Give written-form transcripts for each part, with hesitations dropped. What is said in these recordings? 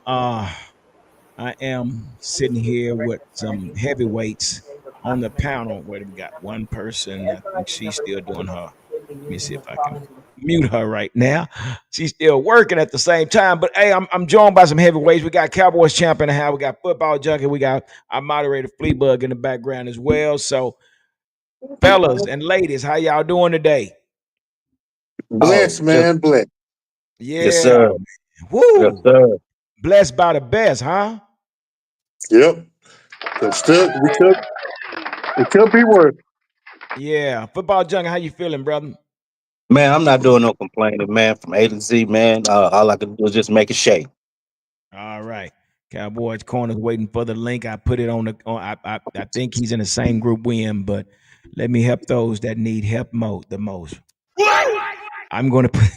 I am sitting here with some heavyweights on the panel. Where we got one person. I think she's still doing her. Let me see if I can mute her right now. She's still working at the same time. But hey, I'm joined by some heavyweights. We got Cowboys champ in the house. We got football junkie. We got our moderator Fleabug in the background as well. So, fellas and ladies, how y'all doing today? Oh, Bless, just man, bless. yes, Yeah, sir. man. Yes, Woo! sir. Blessed by the best, huh? Yep. It could be worse. Yeah. Football junkie, how you feeling, brother? Man, I'm not doing no complaining, man. From A to Z, man. All I can do is just make it shake. All right. Cowboys corners waiting for the link. I put it on the. I think he's in the same group we in, but let me help those that need help the most. I'm going to put.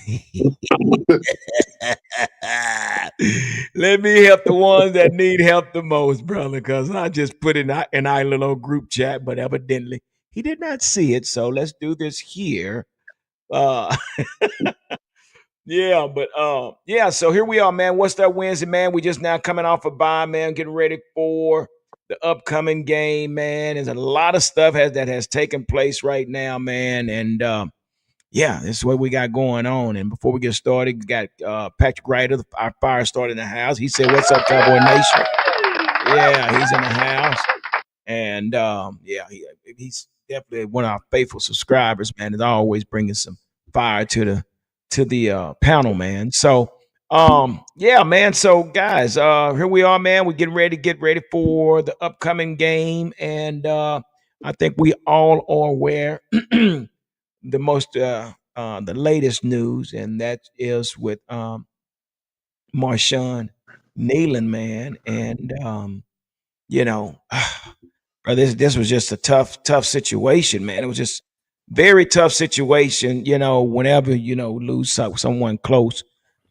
Let me help the ones that need help the most, brother, because I just put it in our little group chat, but evidently he did not see it. So let's do this here. Uh, Yeah, but yeah, so here we are, man. What's that Wednesday, man? We just now coming off a bye, man, getting ready for the upcoming game, man. There's a lot of stuff that has taken place right now, man. And yeah, this is what we got going on. And before we get started, we got Patrick Ryder, our fire starter in the house. He said, "What's up, Cowboy Nation?" Yeah, he's in the house. And yeah, he's definitely one of our faithful subscribers, man. Is always bringing some fire to the panel, man. So yeah, man. So guys, here we are, man. We're get ready for the upcoming game, and I think we all are aware the latest news, and that is with Marshawn Nealon, man, and you know. This was just a tough situation, man. It was just very tough situation. Whenever lose someone close,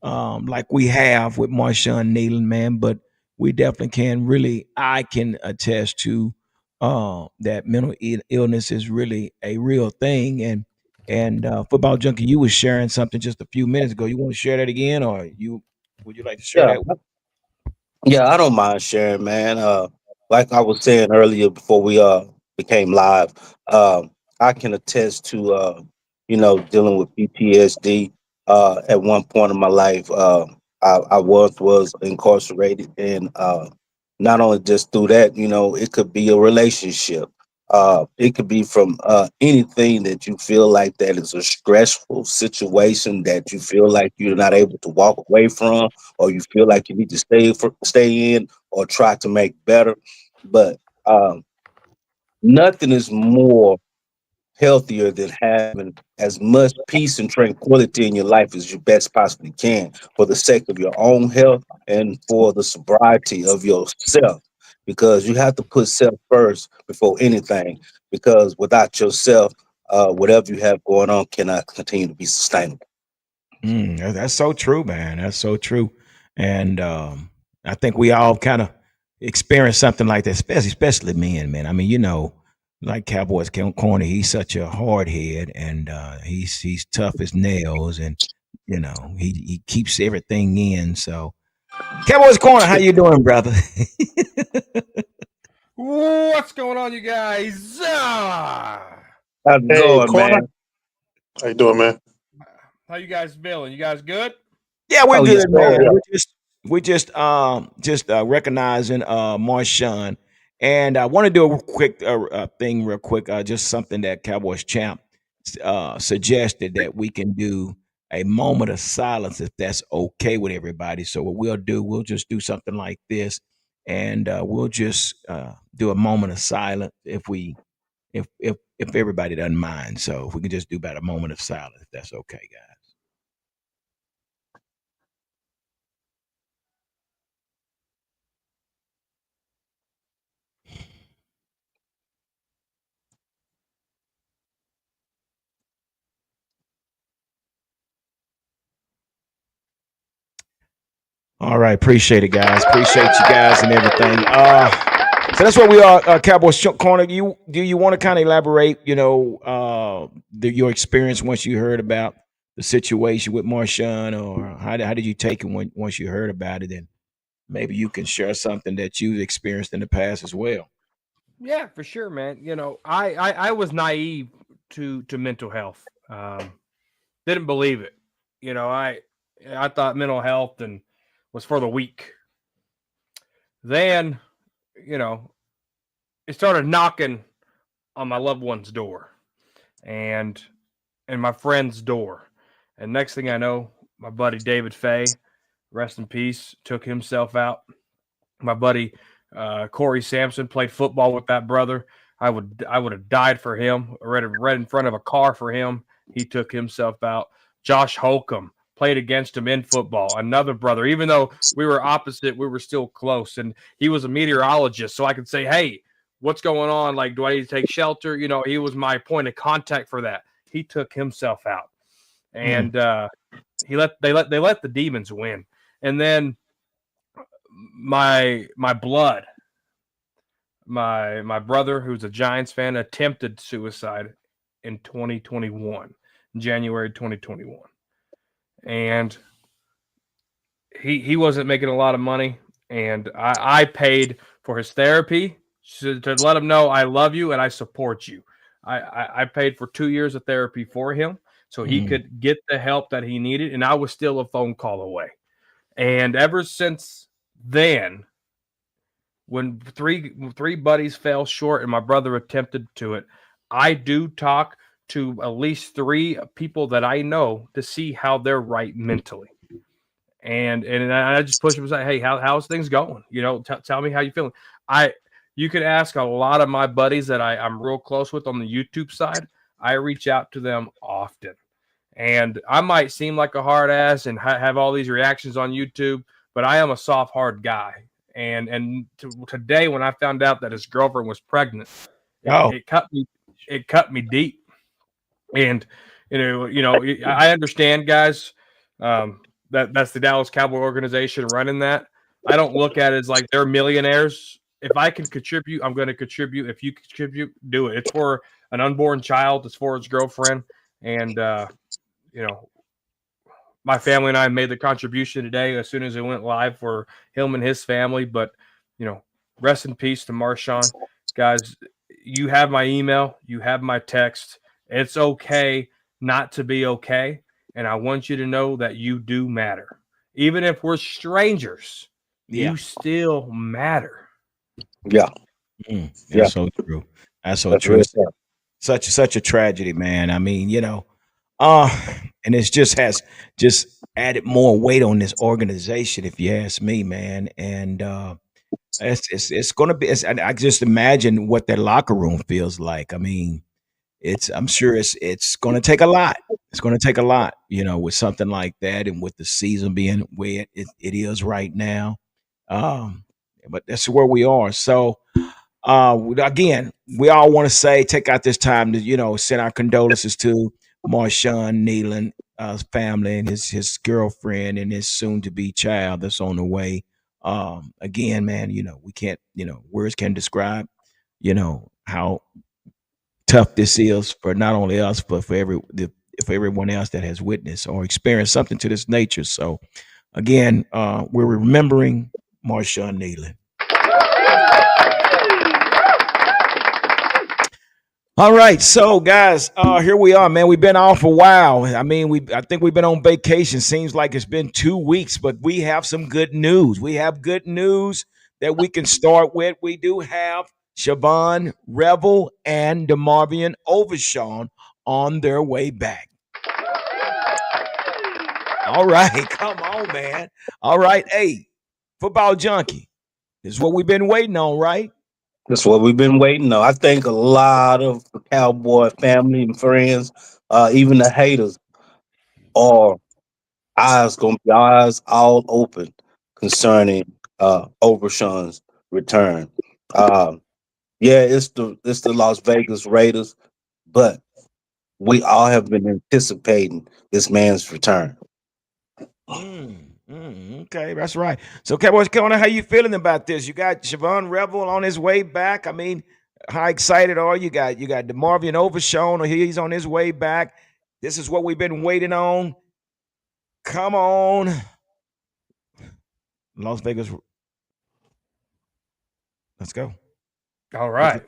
like we have with Marshawn Nealon, man. But we definitely I can attest to that mental illness is really a real thing. And football junkie, you was sharing something just a few minutes ago. You want to share that again, or would you like to share Yeah, that? yeah, I don't mind sharing, man. Like I was saying earlier before we became live, I can attest to dealing with PTSD. At one point in my life, I was incarcerated, and not only just through that, it could be a relationship. It could be from anything that you feel like that is a stressful situation that you feel like you're not able to walk away from, or you feel like you need to stay in or try to make better. But nothing is more healthier than having as much peace and tranquility in your life as you best possibly can for the sake of your own health and for the sobriety of yourself. Because you have to put self first before anything. Because without yourself, whatever you have going on cannot continue to be sustainable. That's so true, man. That's so true. And I think we all kind of experience something like that, especially men, man. I mean, like Cowboys Corner, he's such a hard head, and he's tough as nails, and he keeps everything in. So, Cowboys Corner, how you doing, brother? What's going on, you guys? How's it Hey, going, corner. man? How you doing, man? How you guys feeling? You guys good? Yeah, we're Oh, yes, good, sir. Oh man. yeah. We're just recognizing Marshawn, and I want to do a quick thing, real quick. Just something that Cowboys champ suggested that we can do a moment of silence if that's okay with everybody. So what we'll just do something like this, and we'll just do a moment of silence if everybody doesn't mind. So if we can just do about a moment of silence, if that's okay, guys. All right, appreciate it, guys. Appreciate you guys and everything. So that's what we are, Cowboys Corner. Do you want to kind of elaborate? Your experience once you heard about the situation with Marshawn, or how did you take it once you heard about it? maybe you can share something that you've experienced in the past as well. Yeah, for sure, man. I was naive to mental health. Didn't believe it. I thought mental health and was for the weak. Then, you know, it started knocking on my loved one's door and my friend's door. And next thing I know, my buddy David Fay, rest in peace, took himself out. My buddy Corey Sampson played football with that brother. I would have died for him. Right in front of a car for him. He took himself out. Josh Holcomb played against him in football. Another brother. Even though we were opposite, we were still close. And he was a meteorologist, so I could say, "Hey, what's going on? Like, do I need to take shelter?" He was my point of contact for that. He took himself out, Mm. and they let the demons win. And then my blood, my brother, who's a Giants fan, attempted suicide in 2021, January 2021, and he wasn't making a lot of money, and I paid for his therapy to let him know I love you and I support you. I paid for 2 years of therapy for him so he Mm. could get the help that he needed, and I was still a phone call away. And ever since then, when three buddies fell short and my brother attempted to it, I do talk to at least three people that I know to see how they're right mentally. And I just push them and say, "Hey, how's things going? Tell me how you feeling." I You could ask a lot of my buddies that I'm real close with on the YouTube side. I reach out to them often, and I might seem like a hard ass and have all these reactions on YouTube, but I am a soft, hard guy. Today, when I found out that his girlfriend was pregnant, it, Oh, it cut me. It cut me deep. And I understand, guys. That's the Dallas Cowboy organization running that. I don't look at it as like they're millionaires. If I can contribute, I'm going to contribute. If you contribute, do it. It's for an unborn child. It's for his girlfriend, and you know, my family and I made the contribution today as soon as it went live for him and his family. But you know, rest in peace to Marshawn, guys. You have my email, you have my text. It's okay not to be okay, and I want you to know that you do matter, even if we're strangers. yeah. You still matter. Yeah, yeah, That's so true. That's so that's true. real It's tough. such a tragedy, man. I mean, uh, and it's just added more weight on this organization, if you ask me, man. And it's gonna be. I just imagine what their locker room feels like. I mean, I'm sure it's gonna take a lot. It's gonna take a lot, with something like that, and with the season being where it is right now. Um, but that's where we are. So again, we all want to take out this time to, send our condolences to Marshawn Nealon, family, and his girlfriend and his soon to be child that's on the way. Again, man, we can't, words can describe, how tough this is for not only us, but for everyone else that has witnessed or experienced something to this nature. So again, we're remembering Marshawn Nealon. All right, so guys, here we are, man. We've been off a while. I mean, I think we've been on vacation. Seems like it's been 2 weeks, but we have some good news. We have good news that we can start with. We do have Siobhan Revel and DeMarvion Overshawn on their way back. All right, come on, man. All right, hey, football junkie. This is what we've been waiting on, right? That's what we've been waiting on. I think a lot of the Cowboy family and friends, even the haters, are gonna be eyes all open concerning Overshawn's return. Um, yeah, it's the Las Vegas Raiders, but we all have been anticipating this man's return. Okay, that's right. So, Cowboys, Corner, how you feeling about this? You got Siobhan Revel on his way back. I mean, how excited are you? You got DeMarvion Overshown, or he's on his way back. This is what we've been waiting on. Come on, Las Vegas. Let's go. All right.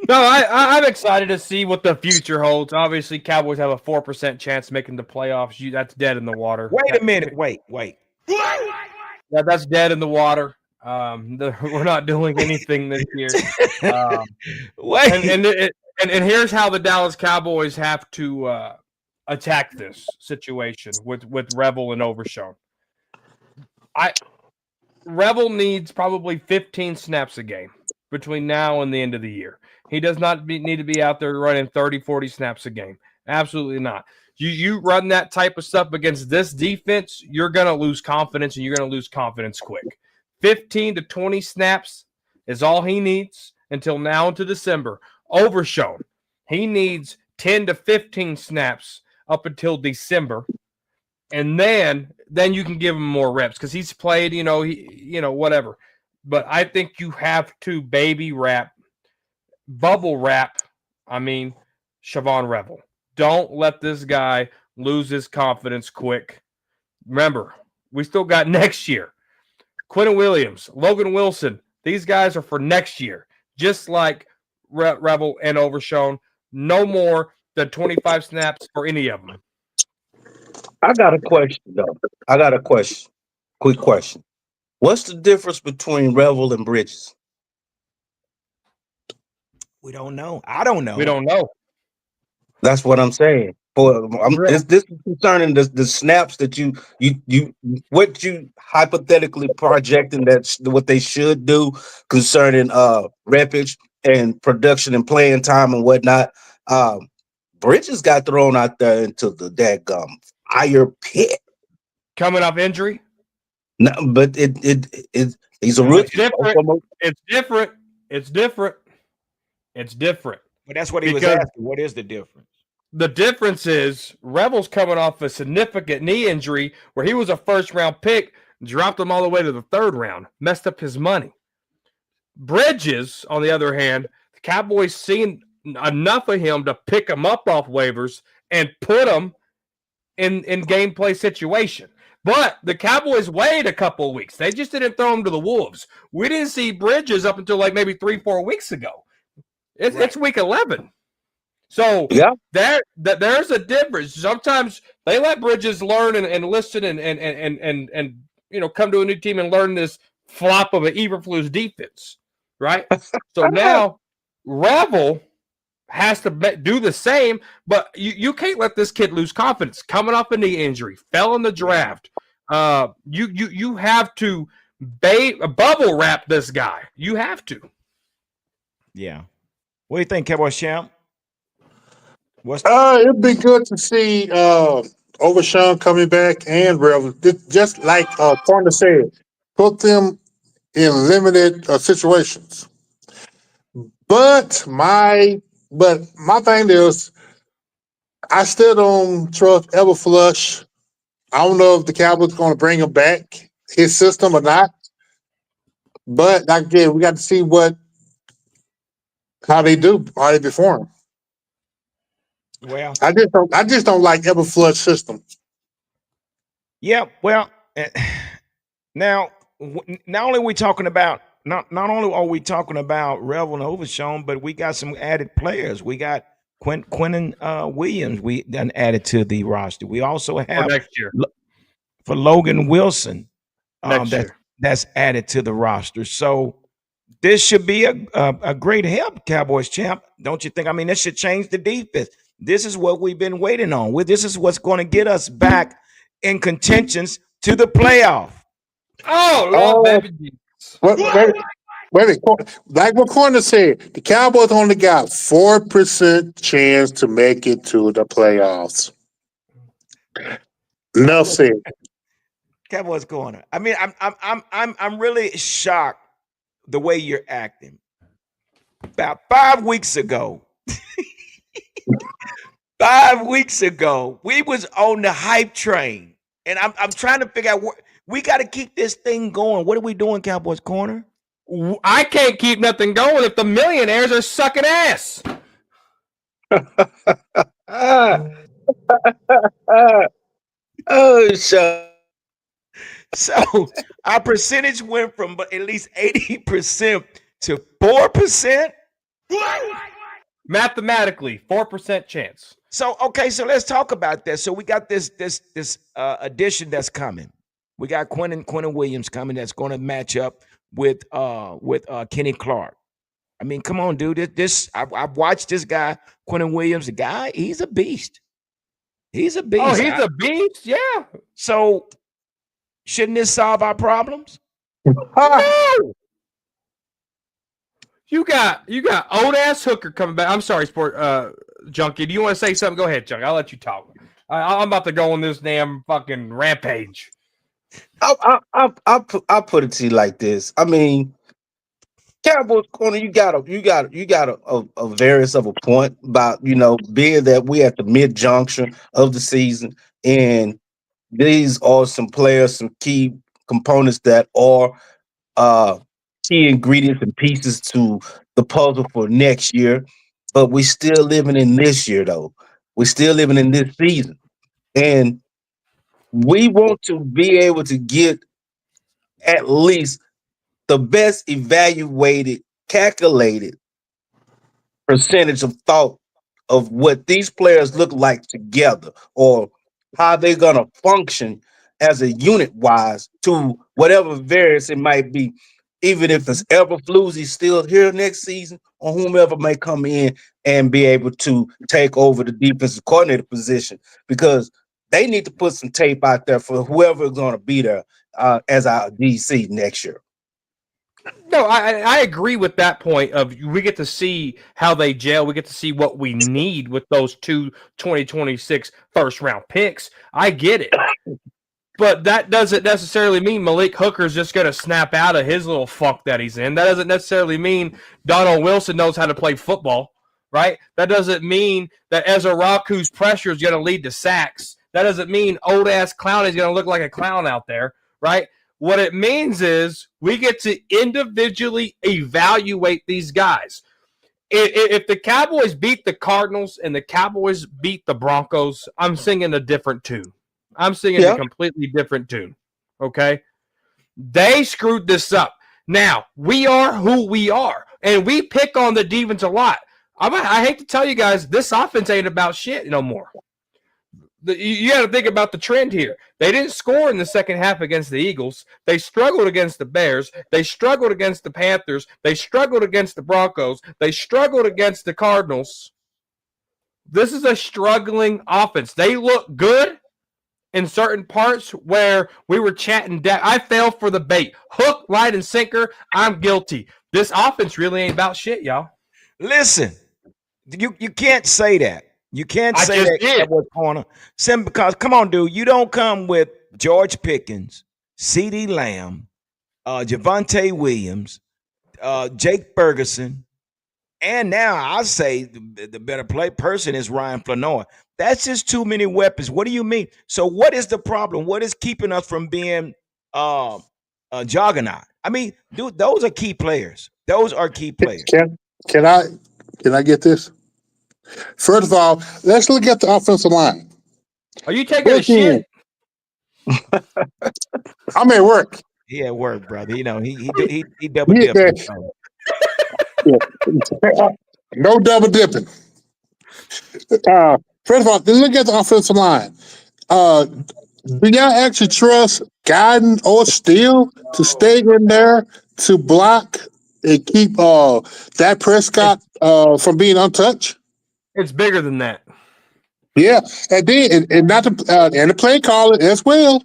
No, I'm excited to see what the future holds. Obviously, Cowboys have a 4% chance making the playoffs. That's dead in the water. Wait a minute. Wait. That's dead in the water. We're not doing anything this year. And Wait. and here's how the Dallas Cowboys have to attack this situation with Revel and Overshown. Revel needs probably 15 snaps a game between now and the end of the year. He does not need to be out there running 30, 40 snaps a game. Absolutely not. You run that type of stuff against this defense, you're going to lose confidence, and you're going to lose confidence quick. 15 to 20 snaps is all he needs until now into December. Overshown, he needs 10 to 15 snaps up until December. And then you can give him more reps because he's played, whatever. But I think you have to bubble wrap. Siobhan Revel. Don't let this guy lose his confidence quick. Remember, we still got next year. Quentin Williams, Logan Wilson. These guys are for next year. Just like Revel and Overshown. No more than 25 snaps for any of them. I got a question though. I got a question. Quick question. What's the difference between Revel and Bridges? We don't know. I don't know. We don't know. That's what I'm saying. This is concerning the snaps that you what you hypothetically projecting that's what they should do concerning repage and production and playing time and whatnot. Bridges got thrown out there into the dadgum fire pit. Coming off injury? No, but it he's a rookie. It's different. But that's what he was asking. What is the difference? The difference is Revel's coming off a significant knee injury where he was a first-round pick, dropped him all the way to the third round, messed up his money. Bridges, on the other hand, the Cowboys seen enough of him to pick him up off waivers and put him in gameplay situation. But the Cowboys waited a couple of weeks. They just didn't throw him to the Wolves. We didn't see Bridges up until like maybe 3-4 weeks ago. It's week 11. So yeah, there's a difference. Sometimes they let Bridges learn and listen and come to a new team and learn this flop of an Eberflus defense, right? So now Revel has to do the same, but you can't let this kid lose confidence. Coming off a knee injury, fell in the draft. You have to bubble wrap this guy. You have to. Yeah. What do you think, Cowboys champ? It'd be good to see Overshown coming back and Revel. Just like Corner said, put them in limited situations. But my thing is, I still don't trust Everflush. I don't know if the Cowboys are going to bring him back, his system or not. But like again, we got to see how they perform. Well, I just don't like Everflush system. Yeah, well, now not only are we talking about not only are we talking about Revel and Overshown, but we got some added players. We got Quentin Williams. We done added to the roster. We also have next year for Logan Wilson. Next year. That's added to the roster. So this should be a great help, Cowboys champ. Don't you think? I mean, this should change the defense. This is what we've been waiting on. This is what's going to get us back in contentions to the playoff. Oh, Lord, baby. Wait, like what Corner said, the Cowboys only got 4% chance to make it to the playoffs. Enough said. Cowboys Corner. I mean, I'm really shocked the way you're acting. About 5 weeks ago. 5 weeks ago, we was on the hype train, and I'm trying to figure out what we got to keep this thing going. What are we doing, Cowboys Corner? I can't keep nothing going if the millionaires are sucking ass. Oh, so So our percentage went from at least 80% to 4%. Mathematically, 4% chance. So okay, so let's talk about that. So we got this addition that's coming. We got Quentin Williams coming that's going to match up with Kenny Clark. I mean, come on, dude. I've watched this guy, Quentin Williams. The guy, he's a beast. He's a Oh, beast. he's a beast. Yeah. So shouldn't this solve our problems? No. You got old ass Hooker coming back. I'm sorry, Sport Junkie. Do you want to say something? Go ahead, Junkie. I'll let you talk. I'm about to go on this damn fucking rampage. I put it to you like this. I mean, Cowboys corner, you got a variance of a point about being that we at the mid junction of the season, and these are some players, some key components that are uh key ingredients and pieces to the puzzle for next year. But we still living in this year though. We're still living in this season. And we want to be able to get at least the best evaluated, calculated percentage of thought of what these players look like together or how they're going to function as a unit wise to whatever variance it might be, even if it's ever floozy still here next season or whomever may come in and be able to take over the defensive coordinator position, because they need to put some tape out there for whoever is going to be there as our DC next year. No, I agree with that point of we get to see how they gel. We get to see what we need with those two 2026 first round picks. I get it. But that doesn't necessarily mean Malik Hooker's just going to snap out of his little funk that he's in. That doesn't necessarily mean Donald Wilson knows how to play football, right? That doesn't mean that Ezra Raku's pressure is going to lead to sacks. That doesn't mean old-ass Clown is going to look like a clown out there, right? What it means is we get to individually evaluate these guys. If the Cowboys beat the Cardinals and the Cowboys beat the Broncos, I'm singing a different tune. I'm singing a completely different tune. Okay? They screwed this up. Now, we are who we are, and we pick on the defense a lot. I hate to tell you guys, this offense ain't about shit no more. You got to think about the trend here. They didn't score in the second half against the Eagles. They struggled against the Bears. They struggled against the Panthers. They struggled against the Broncos. They struggled against the Cardinals. This is a struggling offense. They look good in certain parts where we were chatting down. I fell for the bait. Hook, line, and sinker. I'm guilty. This offense really ain't about shit, y'all. Listen, you can't say that. You can't say that Cowboys corner. Because come on, dude, you don't come with George Pickens, CeeDee Lamb, Javonte Williams, Jake Ferguson, and now I say the better play person is Ryan Flanoy. That's just too many weapons. What do you mean? So what is the problem? What is keeping us from being a juggernaut? I mean, dude, those are key players. Those are key players. Can I get this? First of all, let's look at the offensive line. Are you taking a shit? I'm at work. He at work, brother. You know, he double dipped. No double dipping. First of all, look at the offensive line. Do y'all actually trust Guyton or Steele to stay in there to block and keep Dak Prescott from being untouched? It's bigger than that. Yeah, and then and not and the play caller as well.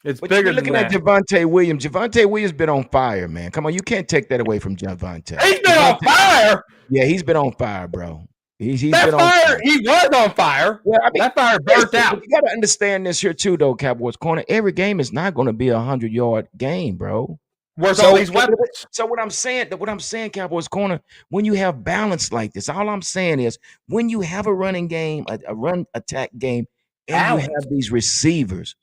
It's but bigger you're looking than at that. Javonte Williams. Javonte Williams been on fire, man. Come on, you can't take that away from Javonte. He's been on fire. Yeah, he's been on fire, bro. He's that been fire, on fire. He was on fire. Well, I mean, that fire burnt out. You got to understand this here too, though, Cowboys corner. Every game is not going to be 100-yard game, bro. Where's all these weapons? So what I'm saying, Cowboys corner, when you have balance like this, all I'm saying is when you have a running game, a run attack game, and you have these receivers,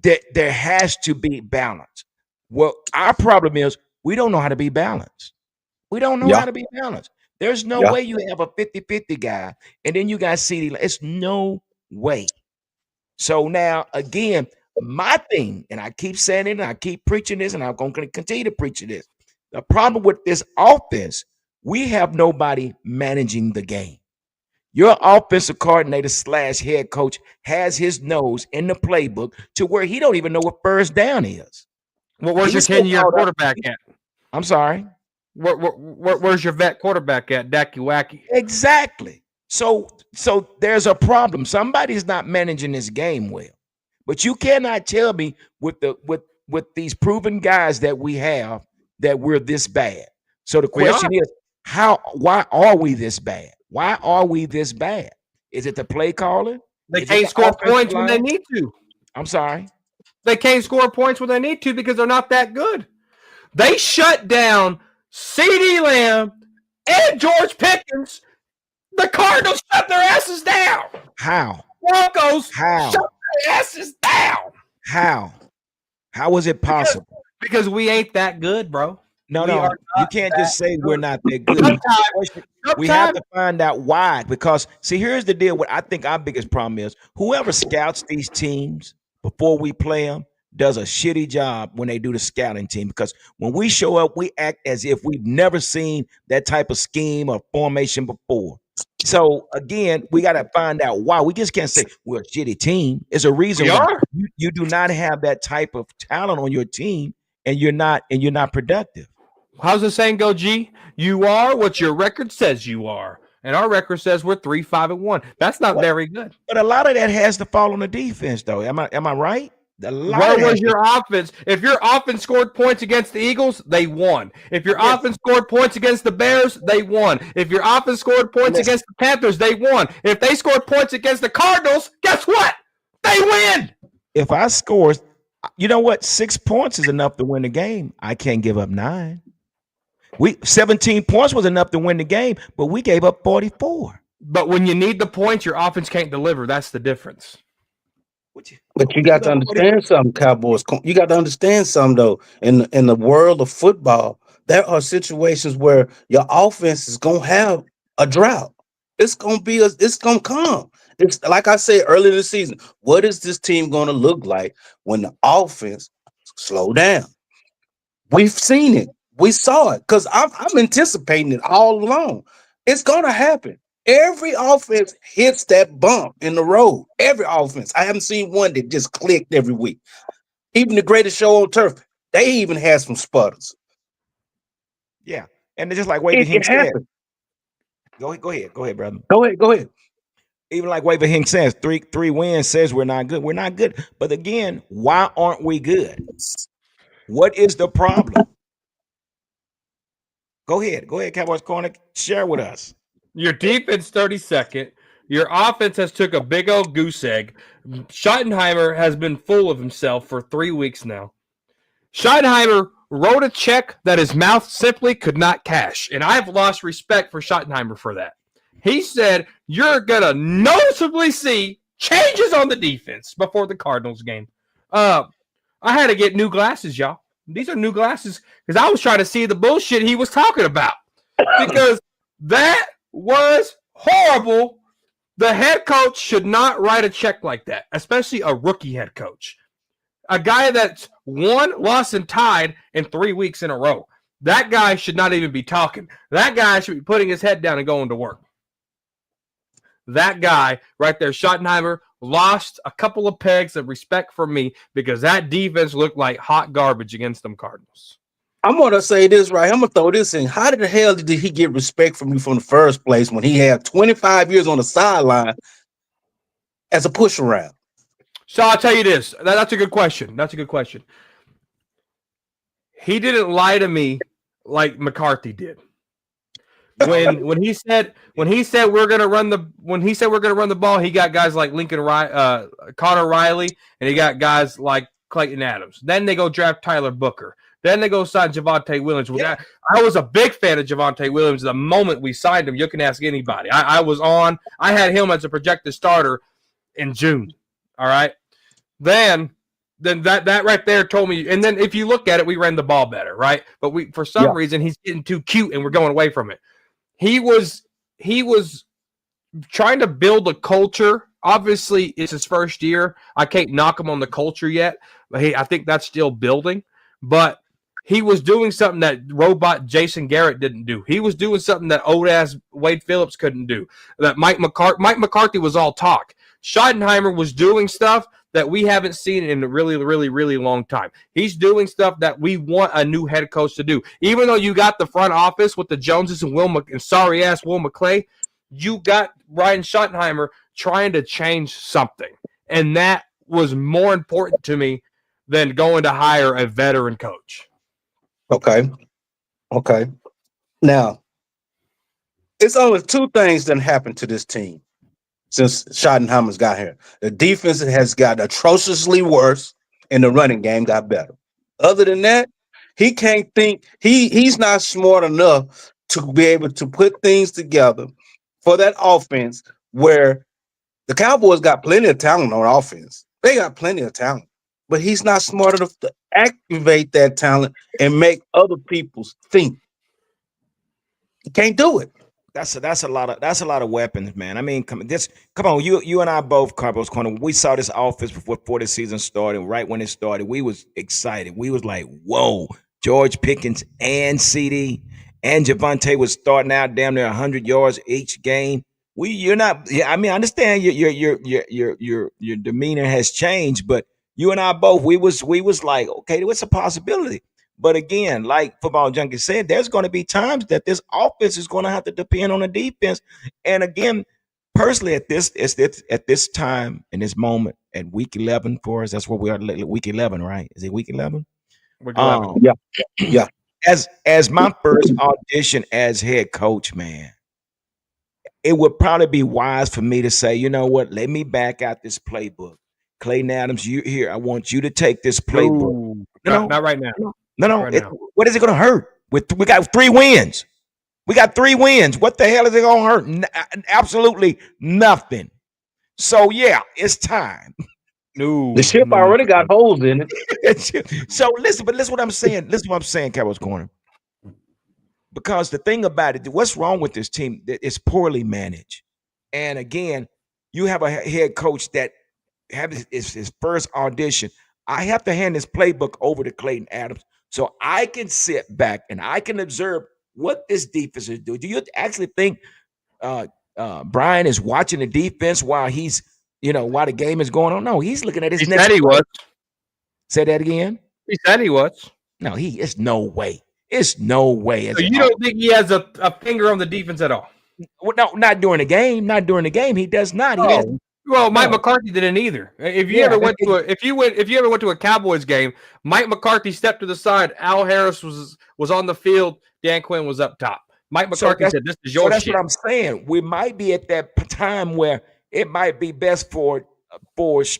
that there has to be balance. Well, our problem is we don't know how to be balanced. We don't know how to be balanced. There's no way you have a 50-50 guy and then you got CeeDee. It's no way. So now, again, My thing, and I keep saying it, and I keep preaching this, and I'm going to continue to preach this. The problem with this offense, we have nobody managing the game. Your offensive coordinator slash head coach has his nose in the playbook to where he don't even know what first down is. Well, where's your He's so 10-year caught up. quarterback at? I'm sorry. Where's your vet quarterback at? Dacky Wacky. Exactly. So there's a problem. Somebody's not managing this game well. But you cannot tell me with these proven guys that we have that we're this bad. So the We are. question is, why are we this bad? Why are we this bad? Is it the play calling? They Is it can't the score offensive points when they line? need to. I'm sorry. They can't score points when they need to because they're not that good. They shut down CeeDee Lamb and George Pickens. The Cardinals shut their asses down. How? Broncos How? shut their asses down. How? How was it possible? Because we ain't that good, bro. No, We no, are you not can't that just say we're good. not that good. We have Sometimes to find out why. Because see, here's the deal. What I think our biggest problem is: whoever scouts these teams before we play them does a shitty job when they do the scouting team. Because when we show up, we act as if we've never seen that type of scheme or formation before. So again, we got to find out why. We just can't say we're a shitty team. It's a reason we why are. you do not have that type of talent on your team, and you're not productive. How's the saying go, G? You are what your record says you are. And our record says we're 3-5-1. That's not What? very good. But a lot of that has to fall on the defense, though. Am I right? A lot Where of that. was your offense? If your offense scored points against the Eagles, they won. If your Yes. offense scored points against the Bears, they won. If your offense scored points Listen. against the Panthers, they won. If they scored points against the Cardinals, guess what? They win. If I score, you know what? 6 points is enough to win the game. I can't give up 9. 17 points was enough to win the game, but we gave up 44. But when you need the points, your offense can't deliver. That's the difference. But you got to understand something, Cowboys. You got to understand something though. In the world of football, there are situations where your offense is gonna have a drought. It's gonna come. It's like I said earlier in the season. What is this team gonna look like when the offense slow down? We've seen it. We saw it because I'm anticipating it all along. It's gonna happen. Every offense hits that bump in the road. Every offense. I haven't seen one that just clicked every week. Even the greatest show on turf, they even had some sputters. Yeah, and just like Waver It Hink said, happened. go ahead, brother. Go ahead. Even like Waver Hink says, three wins says we're not good. We're not good. But again, why aren't we good? What is the problem? Go ahead, Cowboys Corner. Share with us. Your defense 32nd. Your offense has took a big old goose egg. Schottenheimer has been full of himself for 3 weeks now. Schottenheimer wrote a check that his mouth simply could not cash, and I've lost respect for Schottenheimer for that. He said, you're going to noticeably see changes on the defense before the Cardinals game. I had to get new glasses, y'all. These are new glasses because I was trying to see the bullshit he was talking about because that was horrible. The head coach should not write a check like that, especially a rookie head coach. A guy that's won, lost, and tied in 3 weeks in a row. That guy should not even be talking. That guy should be putting his head down and going to work. That guy right there, Schottenheimer, lost a couple of pegs of respect from me because that defense looked like hot garbage against them Cardinals. I'm gonna say this right. I'm gonna throw this in. How the hell did he get respect from you from the first place when he had 25 years on the sideline as a push around? So I'll tell you this. That's a good question. He didn't lie to me like McCarthy did. When he said we're gonna run the ball, he got guys like Connor Riley, and he got guys like Clayton Adams. Then they go draft Tyler Booker. Then they go sign Javonte Williams. Yeah. I was a big fan of Javonte Williams the moment we signed him. You can ask anybody. I had him as a projected starter in June. All right. Then that right there told me. And then if you look at it, we ran the ball better, right? But for some reason he's getting too cute, and we're going away from it. He was trying to build a culture obviously it's his first year. I can't knock him on the culture yet. But I think that's still building. But he was doing something that robot Jason Garrett didn't do. He was doing something that old ass Wade Phillips couldn't do. That Mike McCarthy was all talk. Schottenheimer was doing stuff that we haven't seen in a really, really, really long time. He's doing stuff that we want a new head coach to do. Even though you got the front office with the Joneses and sorry ass Will McClay, you got Ryan Schottenheimer trying to change something. And that was more important to me than going to hire a veteran coach. Okay. Okay. Now, it's only two things that happened to this team since Schottenheimer's got here. The defense has got atrociously worse, and the running game got better. Other than that, he can't think. He's not smart enough to be able to put things together for that offense where the Cowboys got plenty of talent on offense. They got plenty of talent, but he's not smart enough to activate that talent and make other people think. He can't do it. That's a lot of weapons, man. I mean, come on, you and I both, Cowboys corner. We saw this offense before the season started. Right when it started, we was excited. We was like, "Whoa!" George Pickens and CD and Javonte was starting out damn near 100 yards each game. You're not. Yeah, I mean, I understand your demeanor has changed, but you and I both, we was like, okay, what's a possibility? But again, like Football Junkie said, there's going to be times that this offense is going to have to depend on the defense. And again, personally, at this time in this moment at week 11 for us, that's where we are. Week 11, right? Is it week 11? Week 11. Yeah. Yeah. As my first audition as head coach, man, it would probably be wise for me to say, you know what? Let me back out this playbook. Clayton Adams, you here? I want you to take this playbook. Not right now. No. Right now. What is it going to hurt? We got 3 wins. We got 3 wins. What the hell is it going to hurt? Absolutely nothing. So yeah, it's time. The ship already got holes in it. So listen what I'm saying. Listen what I'm saying, Cowboys Corner. Because the thing about it, what's wrong with this team? It's poorly managed. And again, you have a head coach that have his first audition. I have to hand this playbook over to Clayton Adams so I can sit back and I can observe what this defense is doing. Do you actually think Brian is watching the defense while while the game is going on? No, he's looking at his next. Said he was. Say that again. He said he was. No, it's no way. It's no way. So you don't think he has a finger on the defense at all? Well, no, not during the game. Not during the game. He does not. Well, Mike McCarthy didn't either. If you ever went to a Cowboys game, Mike McCarthy stepped to the side. Al Harris was on the field. Dan Quinn was up top. Mike McCarthy said, "This is your that's shit." What I'm saying. We might be at that time where it might be best for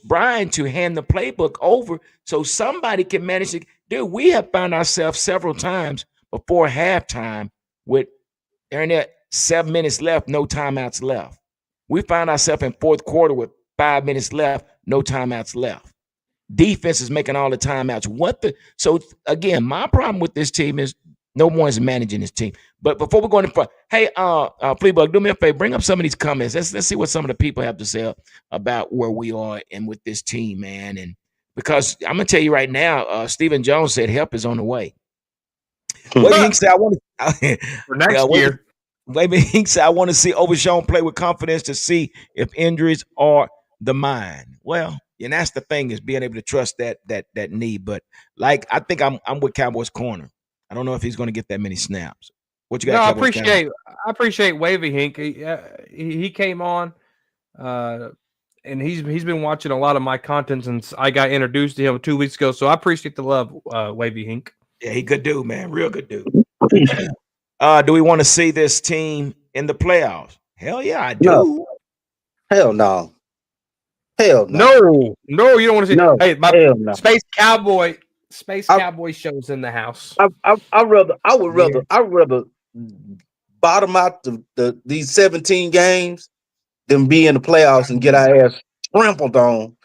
Brian to hand the playbook over so somebody can manage it. Dude, we have found ourselves several times before halftime with 7 minutes left, no timeouts left. We found ourselves in fourth quarter with 5 minutes left, no timeouts left. Defense is making all the timeouts. So again, my problem with this team is no one's managing this team. But before we go in front, hey, Fleabug, do me a favor, bring up some of these comments. Let's see what some of the people have to say about where we are and with this team, man. And because I'm gonna tell you right now, Stephen Jones said help is on the way. Wavy Hink said, for next year. Wavy Hink said, I want to see Overshown play with confidence to see if injuries are the mind. Well, and that's the thing, is being able to trust that knee. But like, I think I'm with Cowboys Corner. I don't know if he's going to get that many snaps. What you got? No, I appreciate Wavy Hink. He came on, and he's been watching a lot of my content since I got introduced to him 2 weeks ago. So I appreciate the love, Wavy Hink. Yeah, he good dude, man. Real good dude. Do we want to see this team in the playoffs? Hell yeah, I do. No. Hell no. Hell no. No, you don't want to see. No. Hey, my no. Space Cowboy shows in the house. I'd rather bottom out these 17 games than be in the playoffs and get our ass trampled on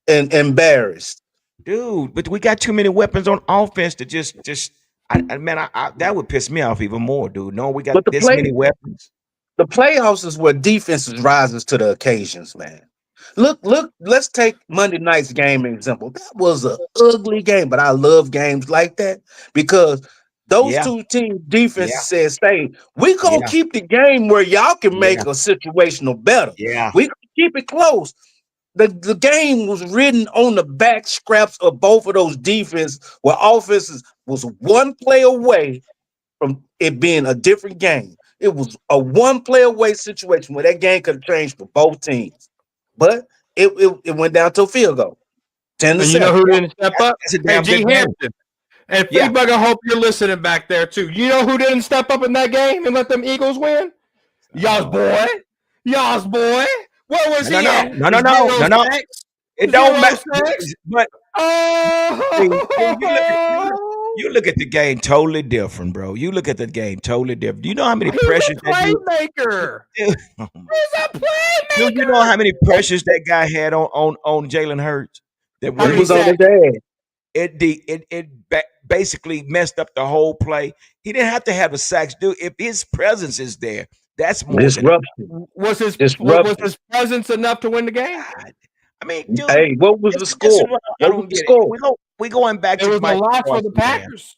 and embarrassed. Dude, but we got too many weapons on offense to just that would piss me off even more, dude. No, we got many weapons. The playoffs is where defenses rises to the occasions, man. Look. Let's take Monday night's game example. That was an ugly game, but I love games like that because those Yeah, two team yeah, defenses said, "Say we gonna yeah, keep the game where y'all can make yeah, a situational better. yeah. We gonna keep it close." The game was written on the back scraps of both of those defenses, where offenses was one play away from it being a different game. It was a one play away situation where that game could have changed for both teams. But it went down to a field goal. 10 to And you know 7. who didn't step up? That's a Hey, damn good G. game. Hampton. And Yeah. Fleabug, I hope you're listening back there too. You know who didn't step up in that game and let them Eagles win? Y'all's boy. Y'all's boy. Where was No, he no, at? no, no, no, Zero no, no. sacks. It don't Zero matter. sacks. But see, Oh, you look at the game totally different, bro. You look at the game totally different. Do you know how many he's a pressures that dude? playmaker. Oh my- He's a Do you know playmaker. how many pressures that guy had on Jalen Hurts? That How He when many he was on got his sacks? ass. basically messed up the whole play. He didn't have to have a sacks, dude. If his presence is there, that's more than Disruption. Was Disruption. his presence enough to win the game? God. I mean, dude, Hey, what was the this is score? what I What was don't the get it. score? We going back It to was a Mike loss for the Parsons, man. Packers.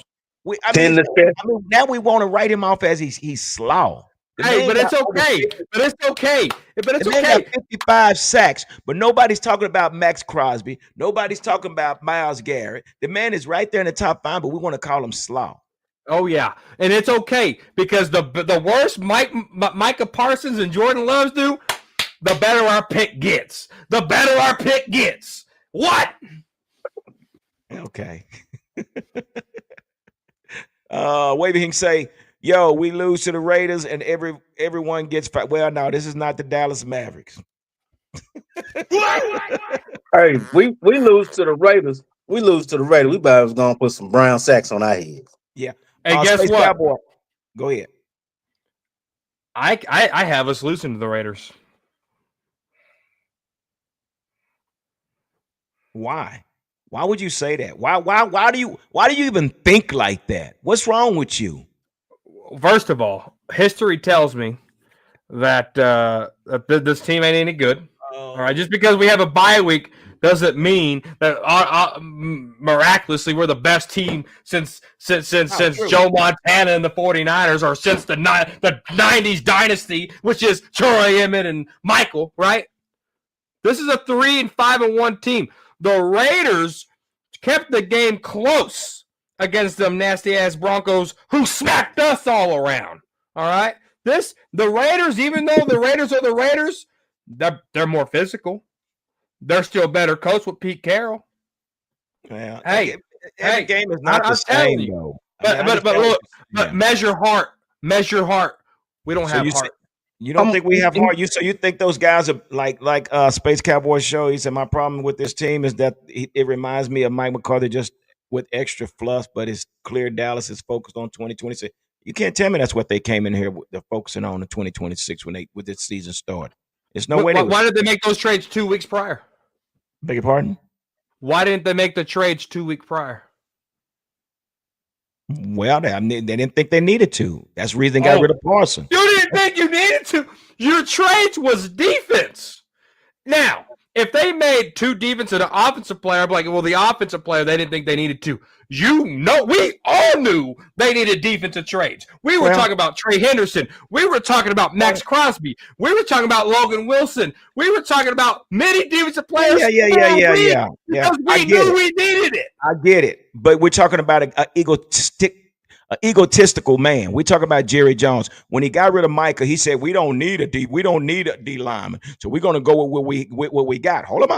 I 10 mean, to 7. now we want to write him off as he's slow. The Hey, man but got it's over okay. 50, But it's okay. But it's the man got okay. 55 sacks, but nobody's talking about Max Crosby. Nobody's talking about Myles Garrett. The man is right there in the top 5, but we want to call him slow. Oh yeah, and it's okay because the worse Micah Parsons and Jordan Loves do, the better our pick gets. The better our pick gets. What? Okay. Wavy can say, yo, we lose to the Raiders and everyone gets fired. Well, no, this is not the Dallas Mavericks. Hey, we lose to the Raiders. We lose to the Raiders. We better was gonna put some brown sacks on our heads. Yeah. Hey, guess Space what? Cowboy. Go ahead. I have us losing to the Raiders. Why? Why would you say that? Why do you even think like that? What's wrong with you? First of all, history tells me that this team ain't any good. All right, just because we have a bye week doesn't mean that miraculously we're the best team since Joe Montana and the 49ers, or since the 90s dynasty, which is Troy, Emmett, and Michael, right? This is a 3-5-1 team. The Raiders kept the game close against them nasty ass Broncos who smacked us all around. All right. The Raiders, even though the Raiders are the Raiders, they're more physical. They're still better coached with Pete Carroll. Yeah. Hey, every game is not the same, though. But look, but measure heart. Measure heart. We don't have heart. You don't think we have heart? You think those guys are like Space Cowboy show? He said my problem with this team is that it reminds me of Mike McCarthy just with extra fluff, but it's clear Dallas is focused on 2026. You can't tell me that's what they came in here with. They're focusing on in 2026 when this season started. There's no way. Why did they make those trades 2 weeks prior? Beg your pardon? Why didn't they make the trades 2 weeks prior? Well, they didn't think they needed to. That's the reason they got rid of Parsons. You didn't think you needed to. Your trades was defense. Now, if they made two defense and an offensive player, I'm like, well, the offensive player, they didn't think they needed to. We all knew they needed defensive trades. We were talking about Trey Henderson. We were talking about Max Crosby. We were talking about Logan Wilson. We were talking about many defensive players. Yeah. Because we knew we needed it. I get it. But we're talking about an egotistical man. We're talking about Jerry Jones. When he got rid of Micah, he said, we don't need a D lineman. So we're going to go with what we got. Hold them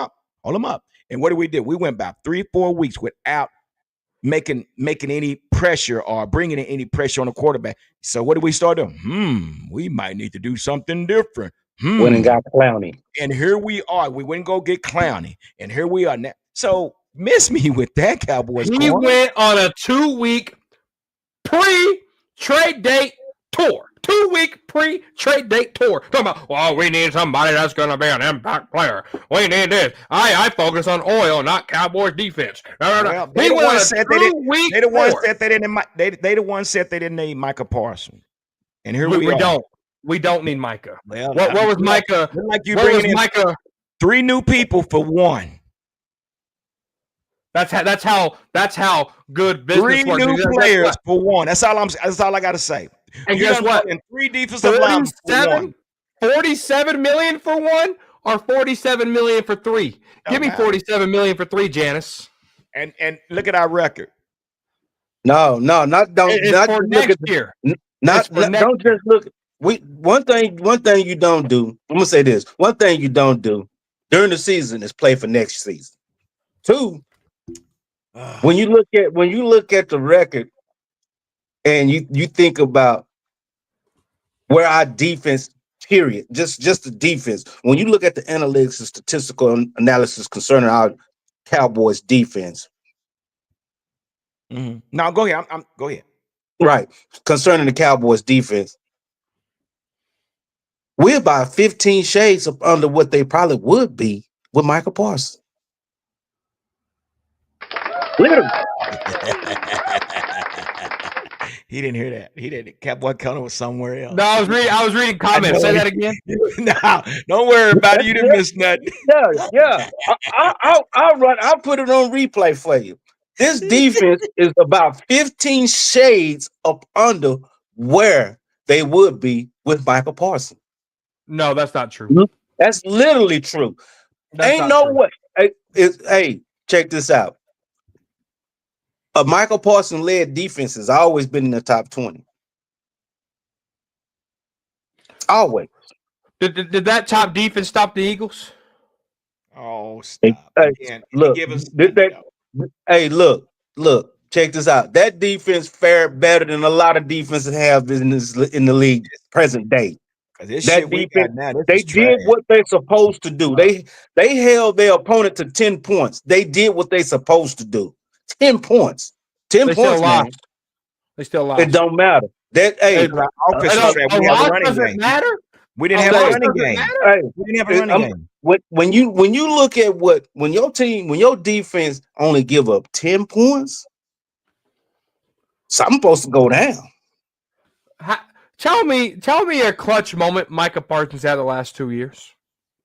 up. And what did we do? We went about 3-4 weeks without making any pressure or bringing in any pressure on the quarterback. So what did we start doing? We might need to do something different. Went and got Clowney. And here we are. We went and go get Clowney. And here we are now. So miss me with that, Cowboys. He went on a 2-week pre-trade date tour. 2-week pre-trade date tour. Talking about, well, we need somebody that's going to be an impact player. We need this. I focus on oil, not Cowboys defense. Well, they the ones said they didn't need Micah Parsons. And here we are. We don't need Micah. Well, what was Micah? Like you bringing in Micah. 3 new people for 1. That's how good 3 business works. new Guess players what? for 1. That's all I got to say. And You guess done what? brought in 3 defensive linemen for 1. 47 million for 1 or 47 million for 3? Give me 47 million for 3, Janice. And look at our record. No, not don't It's not for just look next at year. not don't just look. One thing you don't do. I'm gonna say this. One thing you don't do during the season is play for next season. 2, when you look at the record and you think about where our defense, period, just the defense. When you look at the analytics and statistical analysis concerning our Cowboys defense, Now go ahead. Go ahead. right? Concerning the Cowboys defense, we're about 15 shades up under what they probably would be with Michael Parsons. Literally. He didn't hear that. He didn't. Cowboy Counter was somewhere else. No, I was reading comments. Say that again. No, don't worry about it. You didn't miss nothing. Yeah. I'll put it on replay for you. This defense is about 15 shades up under where they would be with Michael Parsons. No, that's not true. That's literally true. That's Ain't no way. Hey, check this out. A Michael Parsons led defense has always been in the top 20. Always. Did that top defense stop the Eagles? Oh, stop. Hey, look, look, check this out. That defense fared better than a lot of defenses have in the league present day. That defense, they did what they're supposed to do. They held their opponent to 10 points. They did what they're supposed to do. 10 points. 10 points, man. They still lost. It don't matter. That we have a running game. Matter? We didn't have a running game. We didn't have a running game. When you look at when your defense only give up 10 points, something's supposed to go down. Tell me a clutch moment Micah Parsons had the last 2 years.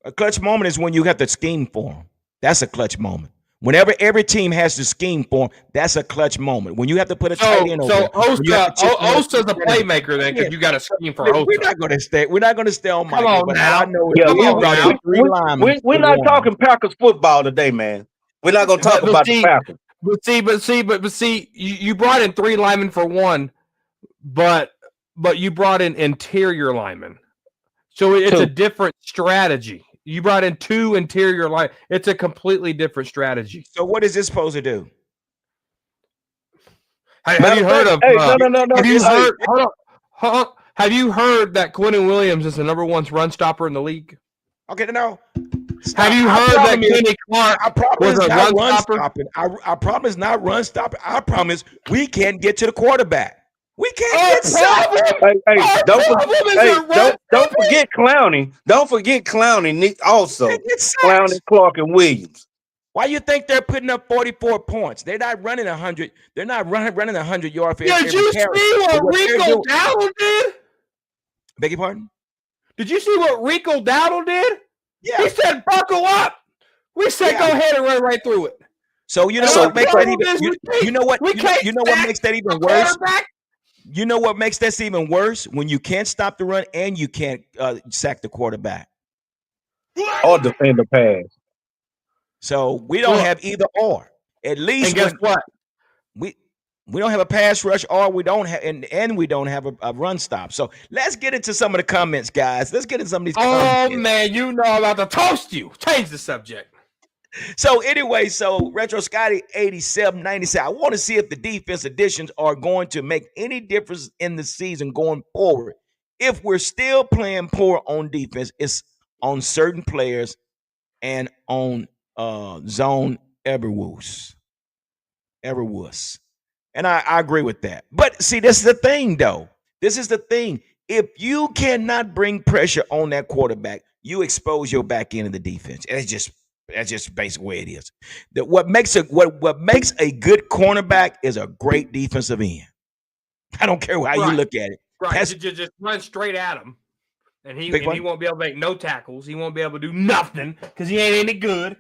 A clutch moment is when you have to scheme for him. That's a clutch moment. Whenever every team has to scheme for him, that's a clutch moment. When you have to put a tight end over. So Osa's a playmaker then, because you got to scheme for Osa. We're not going to stay on Mike. Come on now. I know we're not talking Packers football today, man. We're not going to talk about the Packers. But see, you brought in 3 linemen for 1, but you brought in interior linemen. So it's a different strategy. You brought in 2 interior line. It's a completely different strategy. So what is this supposed to do? Have you heard of? Have you heard that Quentin Williams is the number 1 run stopper in the league? Okay, no. Stop. Have you heard that Kenny Clark was a run stopper? Our problem is not run stopper. Our problem is we can't get to the quarterback. We can't get don't forget Clowney. Don't forget Clowney also. Clowney, Clark, and Williams. Why you think they're putting up 44 points? They're not running 100. They're not running 100 yards for every carry. Did you see what Rico Dowdle did? Beg your pardon? Did you see what Rico Dowdle did? Yeah. He said, buckle up. We said, go ahead and run right through it. So you know what makes that even you know what makes that even worse? You know what makes this even worse? When you can't stop the run and you can't sack the quarterback. Or defend the pass. So we don't have either or. At least and guess what? We don't have a pass rush, or we don't have and we don't have a run stop. So let's get into some of the comments, guys. Let's get into some of these comments. Oh man, you know I'm about to toast you. Change the subject. So anyway, Retro Scotty 8790 said, I want to see if the defense additions are going to make any difference in the season going forward. If we're still playing poor on defense, it's on certain players and on zone everwoos. And I agree with that. But see, this is the thing, though. This is the thing. If you cannot bring pressure on that quarterback, you expose your back end of the defense. And that's just basically the way it is. That what makes a good cornerback is a great defensive end. I don't care how you look at it. Right. Just run straight at him. And he Big and he play. won't be able to make no tackles. He won't be able to do nothing because he ain't any good.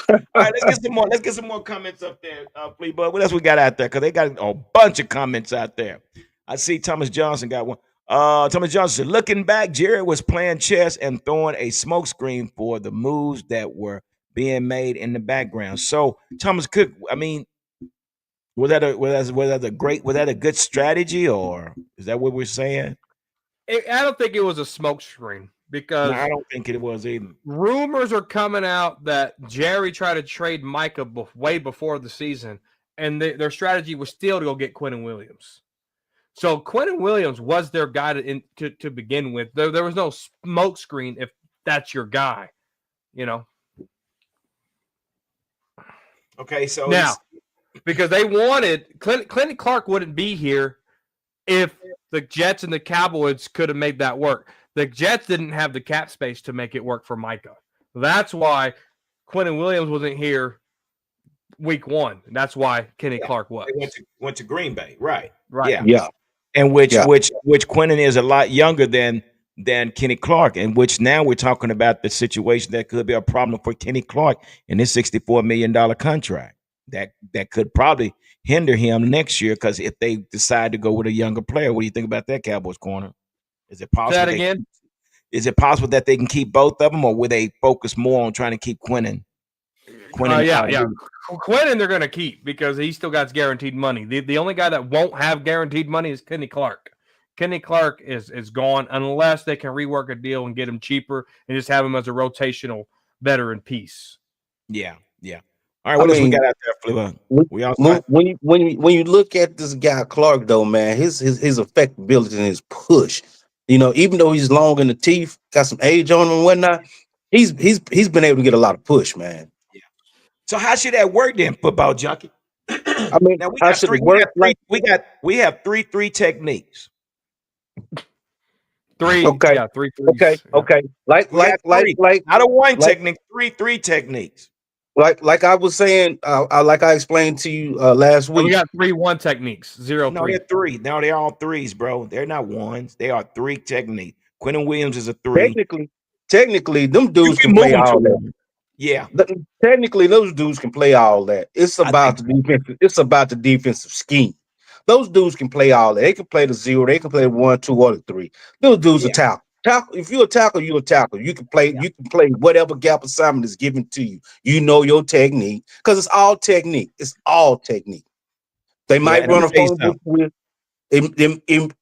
All right, let's get some more comments up there, please, bud. What else we got out there? Because they got a bunch of comments out there. I see Thomas Johnson got one. Thomas Johnson said, looking back, Jerry was playing chess and throwing a smokescreen for the moves that were being made in the background. So Thomas Cook, I mean, was that a good strategy, or is that what we're saying? I don't think it was a smokescreen No, because I don't think it was either. rumors are coming out that Jerry tried to trade Micah way before the season, and their strategy was still to go get Quentin Williams. So Quentin Williams was their guy to begin with. There was no smokescreen if that's your guy, you know. Okay, so now because they wanted Clinton Clark wouldn't be here if the Jets and the Cowboys could have made that work. The Jets didn't have the cap space to make it work for Micah. That's why Quentin Williams wasn't here week one. That's why Kenny Clark was. They went to Green Bay, right? Right. Yeah, Yeah. and which Yeah. Quentin is a lot younger than Kenny Clark, and which now we're talking about the situation that could be a problem for Kenny Clark in his $64 million contract. That could probably hinder him next year because if they decide to go with a younger player, what do you think about that, Cowboys corner? Is it Say possible? that again. Is it possible that they can keep both of them, or will they focus more on trying to keep Quentin? Yeah. Quentin they're going to keep because he still got guaranteed money. The only guy that won't have guaranteed money is Kenny Clark. Kenny Clark is gone unless they can rework a deal and get him cheaper and just have him as a rotational veteran piece. Yeah. All right, what else we got out there, Flipper? We also when you look at this guy Clark though, man, his effectability and his push, even though he's long in the teeth, got some age on him and whatnot, he's been able to get a lot of push, man. Yeah. So how should that work then, football junkie? I mean, now how should it work? We have three techniques. Three. Okay. Yeah, three threes. Okay. Like not a one technique, three techniques. Like I was saying, like I explained to you last week. We got 3-1 techniques, 0-3. No, they're three. No, they're all threes, bro. They're not ones. They are three techniques. Quentin Williams is a three. Technically, them dudes can play all that. Yeah. Technically, those dudes can play all that. It's about the defensive. It's about the defensive scheme. Those dudes can play all that. They can play the 0. They can play the 1, 2, or the 3. Those dudes are tackle. If you're a tackle, you're a tackle. You can play. Yeah. You can play whatever gap assignment is given to you. You know your technique because it's all technique. It's all technique. They might run a phone with. I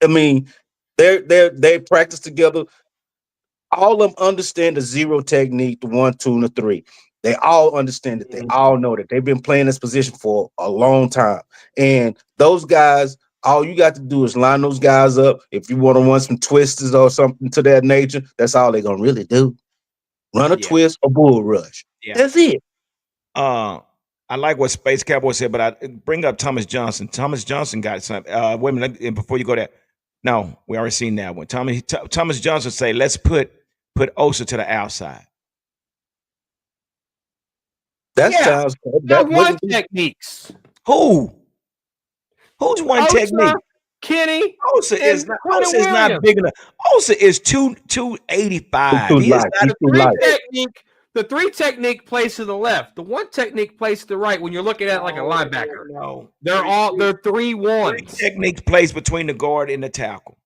mean, they practice together. All of them understand the 0 technique, the 1, 2, and the 3. They all understand it. They all know that. They've been playing this position for a long time. And those guys, all you got to do is line those guys up. If you want to run some twisters or something to that nature, that's all they're going to really do. Run a twist or bull rush. Yeah. That's it. I like what Space Cowboy said, but I bring up Thomas Johnson. Thomas Johnson got something. Wait a minute, before you go there. No, we already seen that one. Thomas Johnson say, let's put Osa to the outside. That sounds that one techniques. Who's one technique? Kenny. Osa is not big enough. Osa is 285. The 3 technique plays to the left. The 1 technique plays to the right when you're looking at it like a linebacker. No. They're 3-1s. 3 techniques plays between the guard and the tackle.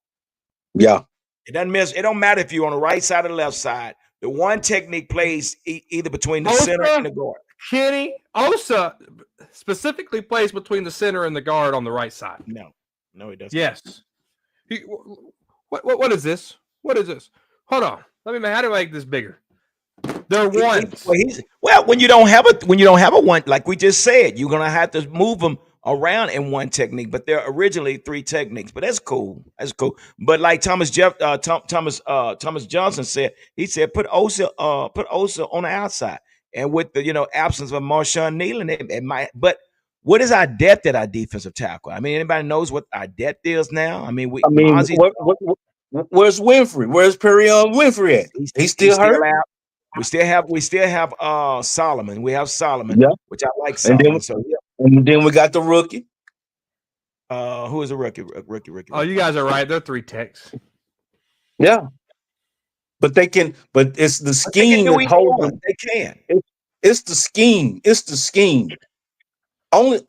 Yeah. It don't matter if you're on the right side or the left side. The 1 technique plays either between the center and the guard. Kenny, Osa specifically plays between the center and the guard on the right side. No, he doesn't. Yes. What is this? What is this? Hold on. How do I make this bigger? They're ones. When you don't have a one, like we just said, you're gonna have to move them around in 1 technique. But they're originally 3 techniques. But that's cool. But like Thomas Johnson said, he said put Osa on the outside. And with the absence of Marshawn Nealon, it might. But what is our depth at our defensive tackle? I mean, anybody knows what our depth is now? I mean, where's Winfrey? Where's Perion Winfrey at? He's still hurt. Out. We still have Solomon. We have Solomon, which I like Solomon. And then we got the rookie. Who is the rookie? Rookie. Oh, you guys are right. They're 3 techs. Yeah, but they can. But it's the But they can scheme do that either holds one. them. They can. It's the scheme. It's the scheme. Only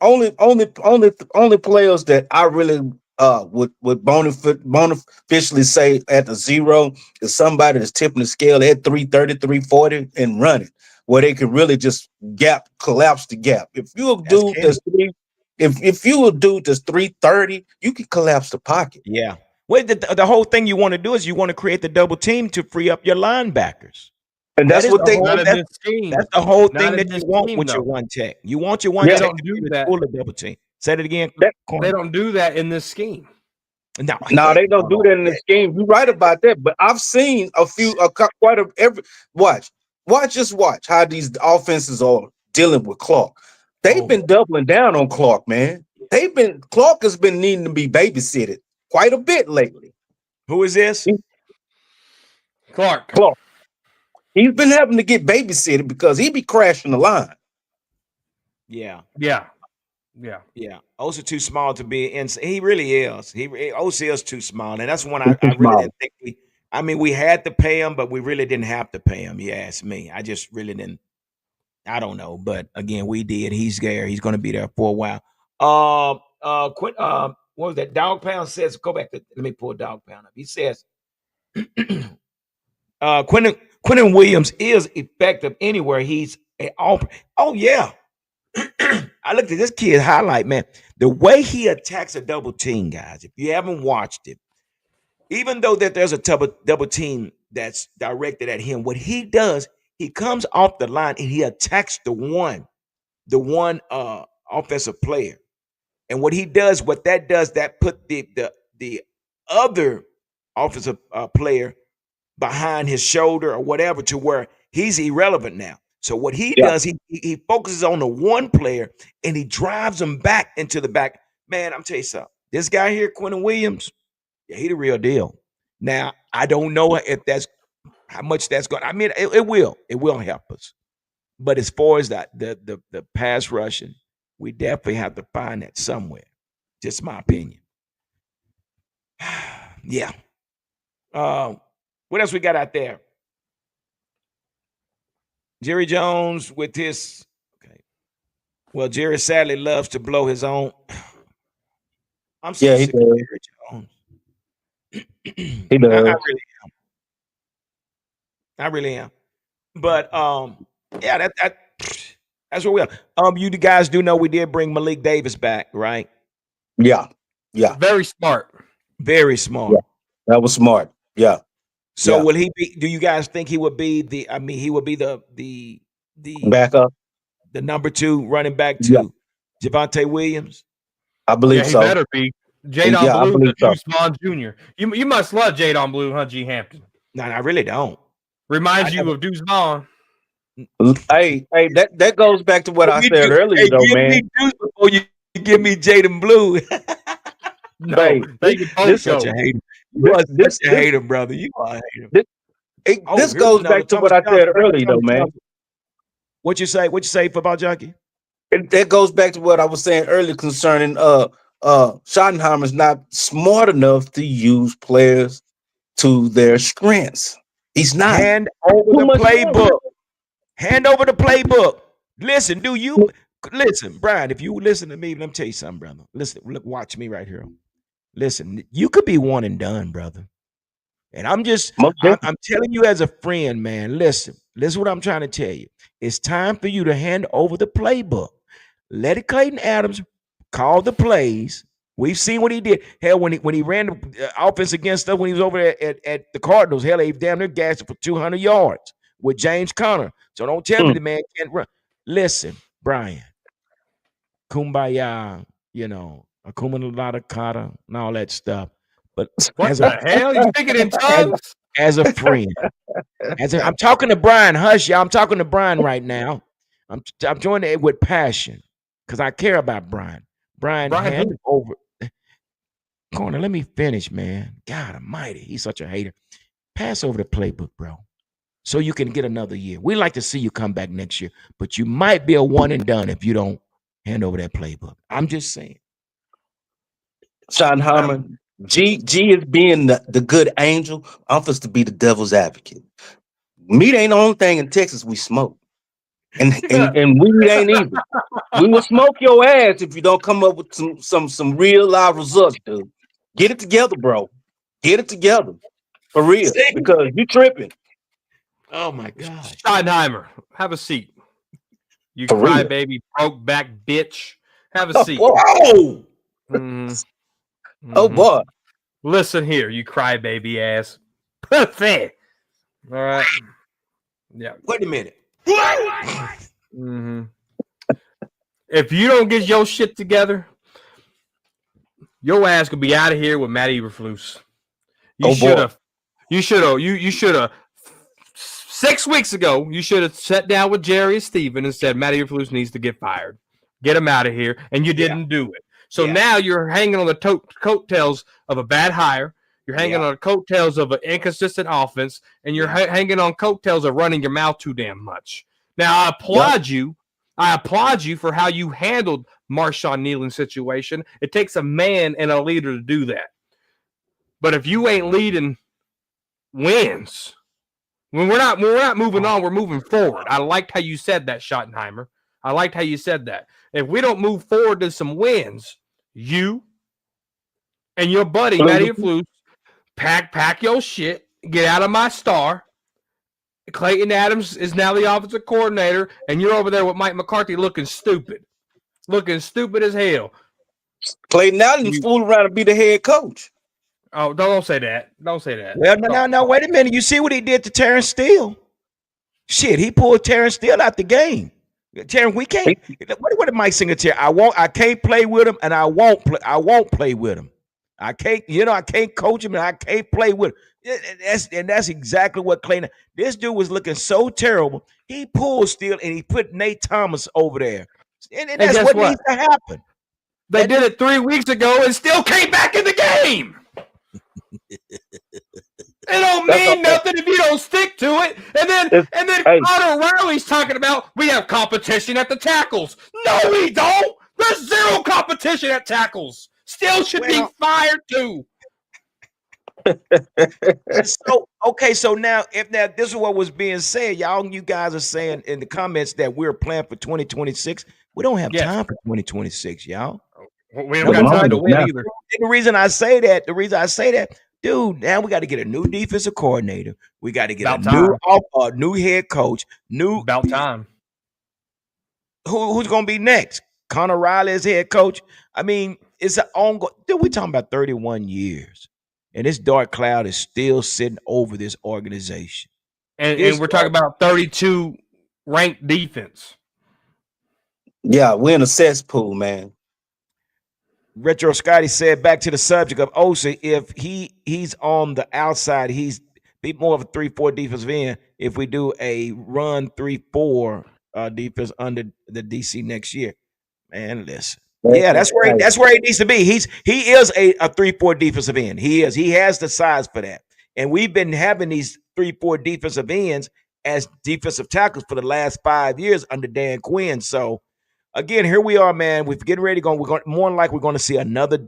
players that I really would officially say at the zero is somebody that's tipping the scale at 330, 340 and running, where they can really just collapse the gap. If you a That's dude Kenny. that's if you a dude that's 330, you can collapse the pocket. Yeah. Well, the whole thing you want to do is you want to create the double team to free up your linebackers. And That that's is what the they whole. Not in that's this scheme. That's the whole Not thing in that this you want scheme, with your though. one tech. You want your one They yeah. tech don't to do be the that. full of double team. Say that again, That They corner. don't do that in this scheme. No, No, heck they don't do no. that in this game. You're right about that. But I've seen quite a every watch, just watch how these offenses are dealing with Clark. They've Oh, been doubling down on Clark, man. Clark has been needing to be babysitted quite a bit lately. who is this? He- Clark. Clark, he's been having to get babysitted because he be crashing the line. Yeah, Yeah. Yeah. yeah. Osa too small to be in. He really is. Osa is too small, and that's one He's I too really small. didn't think we. I mean, we had to pay him, but we really didn't have to pay him. You ask me. I just really didn't. I don't know, but again, we did. He's there. He's going to be there for a while. Quit. What was that? Dog Pound says. Go back to. Let me pull Dog Pound up. He says. Quentin Williams is effective anywhere he's all. Oh yeah. I looked at this kid's highlight, man. The way he attacks a double team, guys. If you haven't watched it, even though that there's a double team that's directed at him, what he does, he comes off the line and he attacks the one offensive player. And what he does, what that does, that put the other offensive player behind his shoulder or whatever to where he's irrelevant now. So what he Yeah. does, he focuses on the one player and he drives him back into the back. Man, I'm telling you something. This guy here, Quentin Williams, yeah, he the real deal. Now, I don't know if that's how much that's going. I mean, it will help us. But as far as that, the pass rushing, we definitely have to find that somewhere. Just my opinion. Yeah. What else we got out there? Jerry Jones with his okay. Well, Jerry sadly loves to blow his own. I'm so Yeah, he sick of does. Jerry Jones. He I does. really am. But yeah, that's what we are. You guys do know we did bring Malik Davis back, right? Yeah. Yeah. Very smart. Very Yeah. smart. That was smart. Yeah. So Yeah. will he be? Do you guys think he would be the? I mean, he would be the Back up. the number two running back Yeah. to Javante Williams? I Yeah, believe he so. better be. Jadon Yeah, I Blue, believe the so. Deuce Vaughn Jr. You must love Jadon Blue, huh, G. Hampton? No, I really don't. I Reminds you never. of Deuce Vaughn. Hey, that goes back to what I said earlier, Hey, though, give man. me Deuce before you give me Jaden Blue. No, Hey, they can You're both such a go. hater. You this, are such this, a this, hater, brother. You are a hater. this, Oh, this here's goes another back to Thomas what I said Johnson. Bring up earlier, though, Thomas man. Johnson. What you say? What you say, football junkie? That goes back to what I was saying earlier concerning Schottenheimer's not smart enough to use players to their strengths. He's not. Hand over Too the much money. playbook. Hand over the playbook. Listen, do you listen, Brian? If you listen to me, let me tell you something, brother. Listen, look, watch me right here. Listen, you could be one and done, brother. And Most definitely. I'm telling you as a friend, man. Listen what I'm trying to tell you. It's time for you to hand over the playbook. Let it Clayton Adams call the plays. We've seen what he did. Hell, when he ran the offense against us when he was over there at the Cardinals, hell, he damn near gassed it for 200 yards with James Conner. So don't tell me Mm. the man can't run. Listen, Brian, kumbaya, akuma kata and all that stuff. But What as a the hell? You speaking in as, tongues? as a friend, I'm talking to Brian. Hush, y'all. I'm talking to Brian right now. I'm doing it with passion because I care about Brian. Brian, Brian hand who? over corner. Let me finish, man. God Almighty, he's such a hater. Pass over the playbook, bro, so you can get another year. We like to see you come back next year, but you might be a one and done if you don't hand over that playbook. I'm just saying. Schottenheimer G is being the good angel. I'm supposed to be the devil's advocate. Meat ain't the only thing in Texas we smoke. And weed ain't either. We will smoke your ass if you don't come up with some real live results, dude. Get it together, bro. Get it together. For real. See? Because you tripping. Oh my gosh. Schottenheimer, have a seat. You For real. crybaby, broke back bitch. Have a Oh seat. boy. Oh, hmm Oh hmm boy. Listen here, you crybaby ass. Pathetic. All right. Yeah. wait a minute. hmm If you don't get your shit together, your ass could be out of here with Matt Eberflus. You Oh should boy. have. You should have. 6 weeks ago, you should have sat down with Jerry and Steven and said Matt Eberflus needs to get fired. Get him out of here, and you Yeah, didn't do it. So yeah, now you're hanging on the coattails of a bad hire. You're hanging yeah, on the coattails of an inconsistent offense, and you're yeah. hanging on coattails of running your mouth too damn much. Now I Yep. applaud you. I applaud you for how you handled Marshawn Nealon's situation. It takes a man and a leader to do that. But if you ain't leading wins, when we're not moving on, we're moving forward. I liked how you said that, Schottenheimer. I liked how you said that. If we don't move forward to some wins, you and your buddy Matty Flus pack your shit, get out of my star. Clayton Adams is now the offensive coordinator, and you're over there with Mike McCarthy looking stupid as hell. Clayton Allen's You, fooling around to be the head coach. oh, don't say that. Don't say that. Well, no. Wait a minute. You see what he did to Terrence Steele? Shit, he pulled Terrence Steele out the game. Terrence, we can't. What did Mike Singer tell? I can't play with him, and I won't play. I won't play with him. I can't. I can't coach him, and I can't play with him. That's exactly what Clayton. This dude was looking so terrible. He pulled Steele, and he put Nate Thomas over there, and And that's guess what what? needs to happen. They did it 3 weeks ago and still came back in the game. It don't That's mean all. nothing if you don't stick to it. And then It's, and then hey, Connor Riley's talking about we have competition at the tackles. No, we don't. There's zero competition at tackles. Still should be Well, fired too. so okay, so now this is what was being said, y'all. You guys are saying in the comments that we're planning for 2026. We don't have Yes. time for 2026, y'all. We don't that's got what I'm time to doing win now. either. And the reason I say that, dude, now we got to get a new defensive coordinator. We got to get About time. a new head coach. About time. Who's going to be next? Connor Riley as head coach. I mean, it's an ongoing. Dude, we're talking about 31 years, and this dark cloud is still sitting over this organization. And we're talking about 32 ranked defense. Yeah, we're in a cesspool, man. Retro Scotty said back to the subject of Osa, if he's on the outside, he's be more of a 3-4 defensive end. If we do a run 3-4 defense under the DC next year, man, listen. Yeah, that's where he needs to be. He is a 3-4 defensive end. He is. He has the size for that. And we've been having these 3-4 defensive ends as defensive tackles for the last 5 years under Dan Quinn. So again, here we are, man. We're getting ready to go. We're going more than likely we're going to see another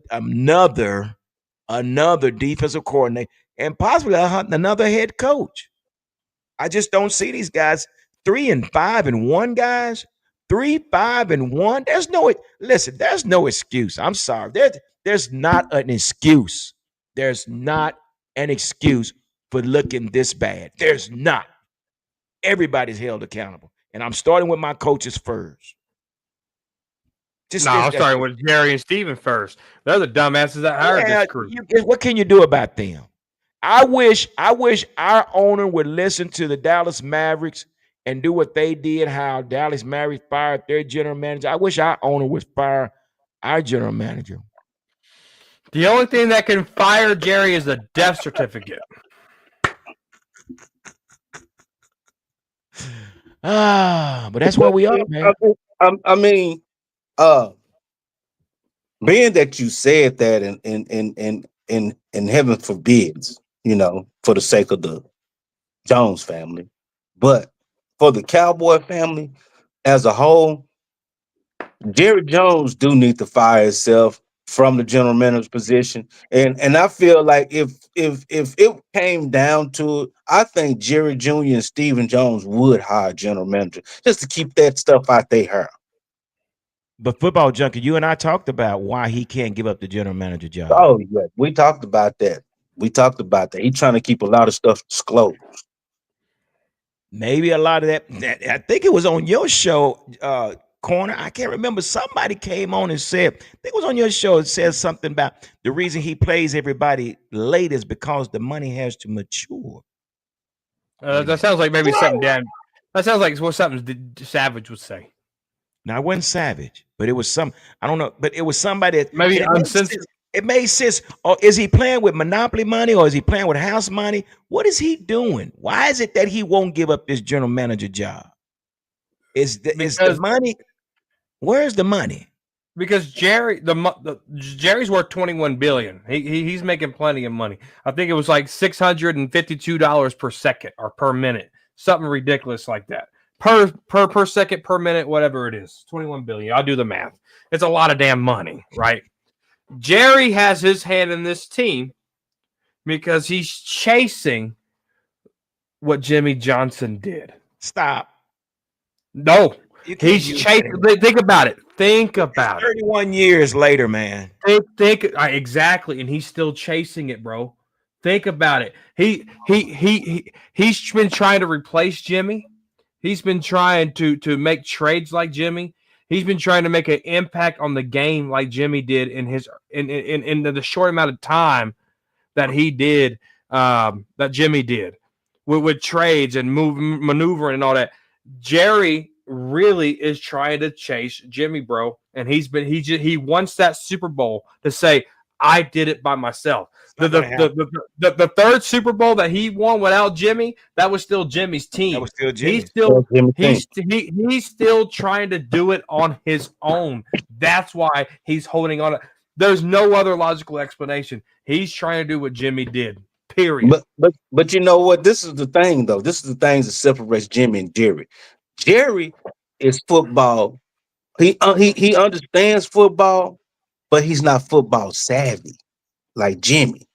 defensive coordinator and possibly another head coach. I just don't see these guys 3-5-1 guys. 3-5-1. There's no excuse. I'm sorry. There's not an excuse. There's not an excuse for looking this bad. There's not. Everybody's held accountable. And I'm starting with my coaches first. I'm starting with Jerry and Steven first. They're the dumbasses that hired this crew. What can you do about them? I wish our owner would listen to the Dallas Mavericks and do what they did, how Dallas Mavericks fired their general manager. I wish our owner would fire our general manager. The only thing that can fire Jerry is a death certificate. But that's where we are, man. I mean, being that you said that, and heaven forbids, for the sake of the Jones family, but for the Cowboy family as a whole, Jerry Jones do need to fire himself from the general manager position. And I feel like if it came down to it, I think Jerry Jr. and Stephen Jones would hire general manager just to keep that stuff out their hair. But football junkie, you and I talked about why he can't give up the general manager job. Oh yeah, we talked about that. We talked about that. He's trying to keep a lot of stuff disclosed. Maybe a lot of that I think it was on your show, Corner. I can't remember. Somebody came on and said, I think it was on your show. It says something about the reason he plays everybody late is because the money has to mature. Wait a That minute. sounds like maybe something Dan. That sounds like what something Savage would say. Now, it wasn't Savage, but it was I don't know, but it was somebody that Maybe it made unsensitive. sense. It made sense. Or is he playing with monopoly money or is he playing with house money? What is he doing? Why is it that he won't give up this general manager job? Is the money? Where's the money? Because Jerry's worth $21 billion. He's making plenty of money. I think it was like $652 per second or per minute, something ridiculous like that. Per second, per minute, whatever it is, $21 billion. I'll do the math. It's a lot of damn money, right? Jerry has his hand in this team because he's chasing what Jimmy Johnson did. Stop. No, You can't he's use chasing. that. Think about it. Think about it. 31 years later, man. Think exactly, and he's still chasing it, bro. Think about it. He's been trying to replace Jimmy. He's been trying to make trades like Jimmy. He's been trying to make an impact on the game like Jimmy did in the short amount of time that he did, that Jimmy did with trades and maneuvering and all that. Jerry really is trying to chase Jimmy, bro, and he wants that Super Bowl to say, I did it by myself. The third Super Bowl that he won without Jimmy, that was still Jimmy's team. That was still Jimmy. He's still trying to do it on his own. That's why he's holding on. There's no other logical explanation. He's trying to do what Jimmy did. Period. But you know what? This is the thing, though. This is the thing that separates Jimmy and Jerry. Jerry is football. He understands football, but he's not football savvy like Jimmy.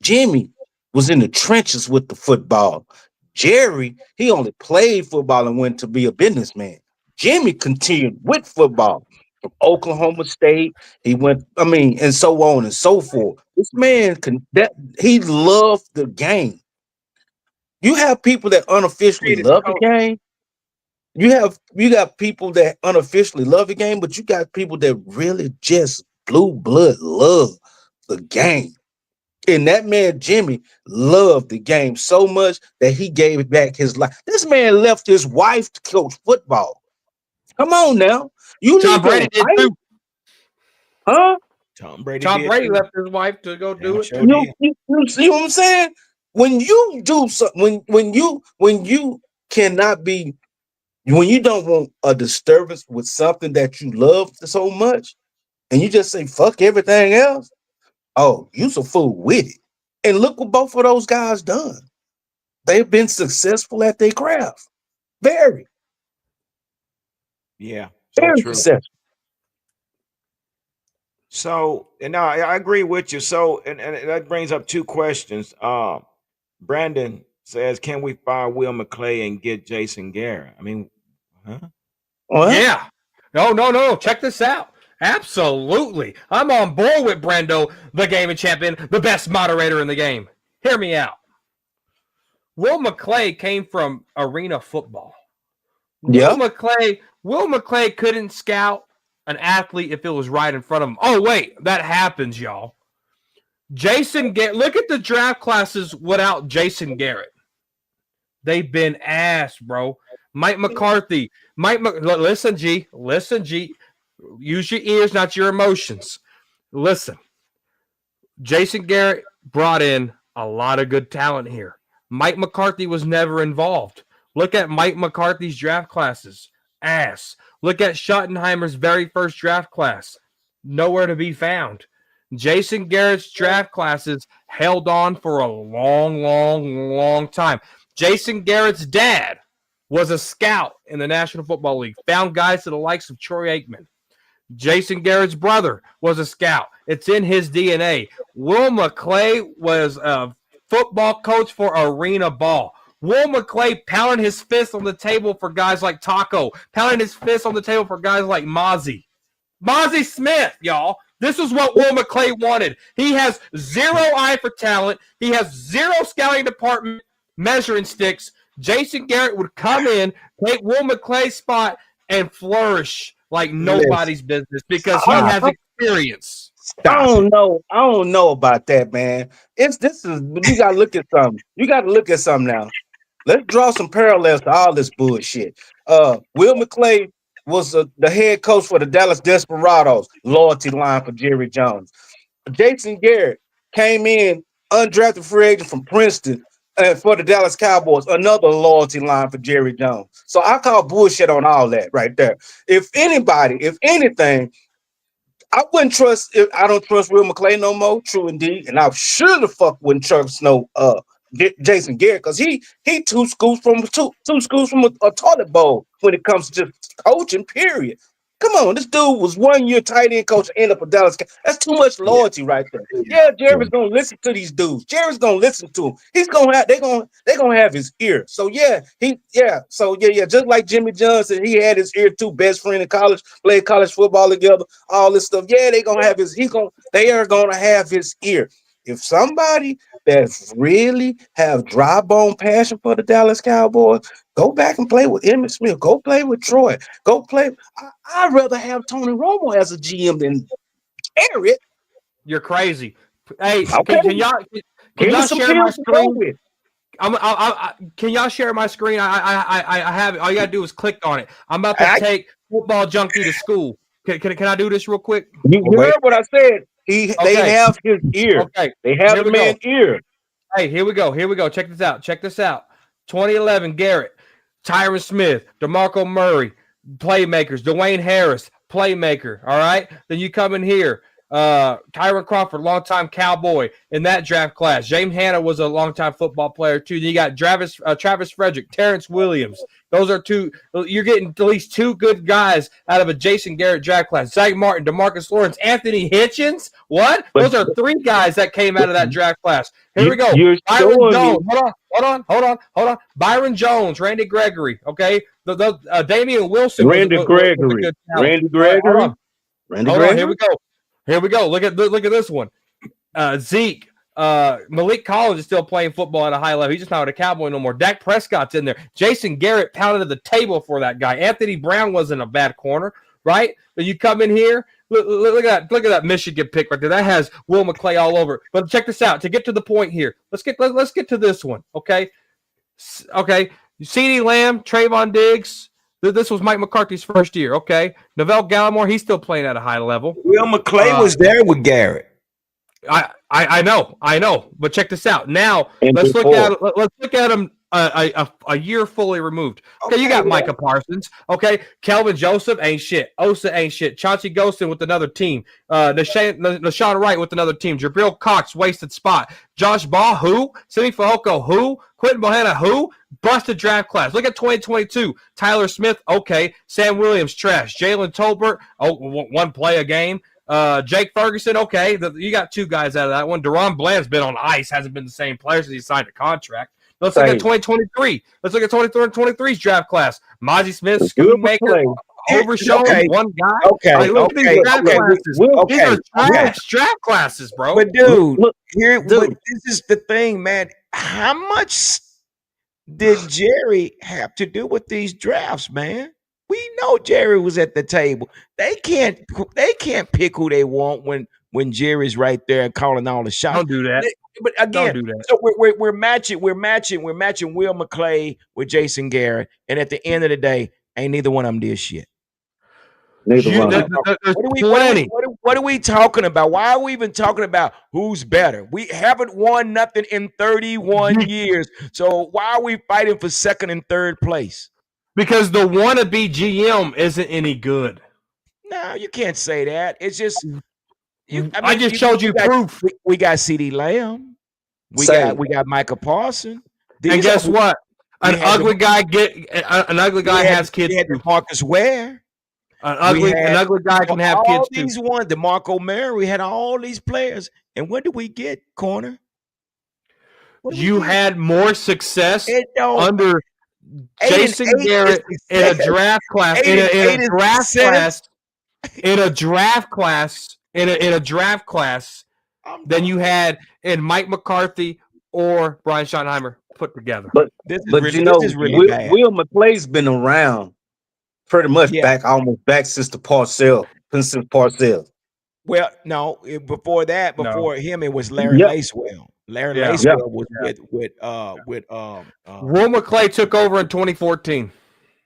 Jimmy was in the trenches with the football. Jerry, he only played football and went to be a businessman. Jimmy continued with football from Oklahoma State. He went, and so on and so forth. This man he loved the game. You have people that unofficially love the game. You got people that unofficially love the game, but you got people that really just blue blood love the game. And that man Jimmy loved the game so much that he gave back his life. This man left his wife to coach football. Come on now, Tom Brady did too. Huh? Tom Brady left his wife to go do it. Sure you see what I'm saying? When you do something, when you cannot be, when you don't want a disturbance with something that you love so much, and you just say fuck everything else, oh, you's a fool with it. And look what both of those guys done. They've been successful at their craft. Very. Yeah. Very True. successful. So, and now I agree with you. So, and that brings up two questions. Brandon says, can we fire Will McClay and get Jason Garrett? I mean, huh? What? Yeah. No. Check this out. Absolutely. I'm on board with Brando, the gaming champion, the best moderator in the game. Hear me out. Will McClay came from arena football. Yeah. Will McClay couldn't scout an athlete if it was right in front of him. Oh, wait, that happens, y'all. Jason Garrett, look at the draft classes without Jason Garrett. They've been ass, bro. Mike McCarthy. Listen, G. Use your ears, not your emotions. Listen. Jason Garrett brought in a lot of good talent here. Mike McCarthy was never involved. Look at Mike McCarthy's draft classes. Ass. Look at Schottenheimer's very first draft class. Nowhere to be found. Jason Garrett's draft classes held on for a long time. Jason Garrett's dad was a scout in the National Football League. Found guys to the likes of Troy Aikman. Jason Garrett's brother was a scout. It's in his DNA. Will McClay was a football coach for Arena Ball. Will McClay pounding his fist on the table for guys like Taco, pounding his fist on the table for guys like Mozzie. Mozzie Smith, y'all. This is what Will McClay wanted. He has zero eye for talent. He has zero scouting department measuring sticks. Jason Garrett would come in, take Will McClay's spot, and flourish like nobody's business because he has experience. I don't know. I don't know about that, man. You gotta look at something. You gotta look at something now. Let's draw some parallels to all this bullshit. Will McClay was the head coach for the Dallas Desperados, loyalty line for Jerry Jones. Jason Garrett came in undrafted free agent from Princeton for the Dallas Cowboys, another loyalty line for Jerry Jones. So I call bullshit on all that right there. If anything, I wouldn't trust. I don't trust Will McClay no more. True indeed, and I sure the fuck wouldn't trust Jason Garrett because he two schools from a toilet bowl when it comes to just coaching. Period. Come on, this dude was 1 year tight end coach and end up a Dallas. That's too much loyalty right there. Yeah, Jerry's gonna listen to these dudes. Jerry's gonna listen to them. He's gonna have they're gonna have his ear. So just like Jimmy Johnson, he had his ear too. Best friend in college, played college football together, all this stuff. Yeah, they are gonna have his ear. If somebody that really have dry bone passion for the Dallas Cowboys, go back and play with Emmitt Smith. Go play with Troy. Go play. I'd rather have Tony Romo as a GM than Garrett. You're crazy. Hey, okay. Can y'all share my screen? Can y'all share my screen? I have it. All you gotta do is click on it. I'm about to take Football Junkie to school. Can I do this real quick? You heard what I said. They have his ear. Okay. They have the man's ear. Hey, here we go. Check this out. 2011, Garrett, Tyron Smith, DeMarco Murray, playmakers. Dwayne Harris, playmaker. All right. Then you come in here. Tyron Crawford, longtime Cowboy in that draft class. James Hanna was a longtime football player too. Then you got Travis Frederick, Terrence Williams. Those are two. You're getting at least two good guys out of a Jason Garrett draft class. Zach Martin, DeMarcus Lawrence, Anthony Hitchens. What? Those are three guys that came out of that draft class. Here we go. Byron Jones. Hold on. Byron Jones, Randy Gregory. Okay. Damian Wilson. Randy Gregory. Here we go. Look at this one. Zeke. Malik Collins is still playing football at a high level. He's just not a Cowboy no more. Dak Prescott's in there. Jason Garrett pounded at the table for that guy. Anthony Brown wasn't a bad corner, right? But you come in here. Look at that Michigan pick right there. That has Will McClay all over. But check this out. To get to the point here, let's get to this one. Okay. CeeDee Lamb, Trayvon Diggs. This was Mike McCarthy's first year. Okay. Neville Gallimore, he's still playing at a high level. Will McClay was there with Garrett. I know, but check this out. Now let's look at him a year fully removed. Okay, you got Micah Parsons. Okay, Kelvin Joseph ain't shit. Osa ain't shit. Chauncey Golston with another team. Nashawn Wright with another team. Jabril Cox wasted spot. Josh Ball who? Simi Fehoko who? Quentin Bohanna who? Busted draft class. Look at 2022. Tyler Smith okay. Sam Williams trash. Jalen Tolbert one play a game. Jake Ferguson, okay. You got two guys out of that one. Deron Bland's been on ice, hasn't been the same player since he signed a contract. Let's look at 2023. Let's look at 2023's draft class. Mozzie Smith, Schoonmaker, Overshown, one guy. Look at these draft classes. These are trash draft classes, bro. But dude, but this is the thing, man. How much did Jerry have to do with these drafts, man? We know Jerry was at the table. They can't pick who they want when Jerry's right there and calling all the shots. Don't do that. But again, so we're matching Will McClay with Jason Garrett, and at the end of the day, ain't neither one of them did shit. What are we talking about? Why are we even talking about who's better? We haven't won nothing in 31 years. So why are we fighting for second and third place? Because the wannabe GM isn't any good. No, you can't say that. It's just I just showed you proof. We got CeeDee Lamb. We got Micah Parsons. And guess what? An ugly guy has kids. We had Marcus Ware. We An had ugly guy can have all kids too. these ones. DeMarco Murray. We had all these players, and what did we get? Corner. What did we You get? had more success It don't. under Jason Eight is Garrett in a success. draft class, Eight and eight is success. in a draft class, in a draft class I'm than done. you had in Mike McCarthy or Brian Schottenheimer put together. But This is but really you this know, is really bad. Will McClay's been around pretty much Yeah. almost back since Parcells. Well, no. Before that, No. before him, it was Larry Yep, Lacewell. Larry Yeah. yep. Lacewell was Yeah. with Will McClay took over in 2014.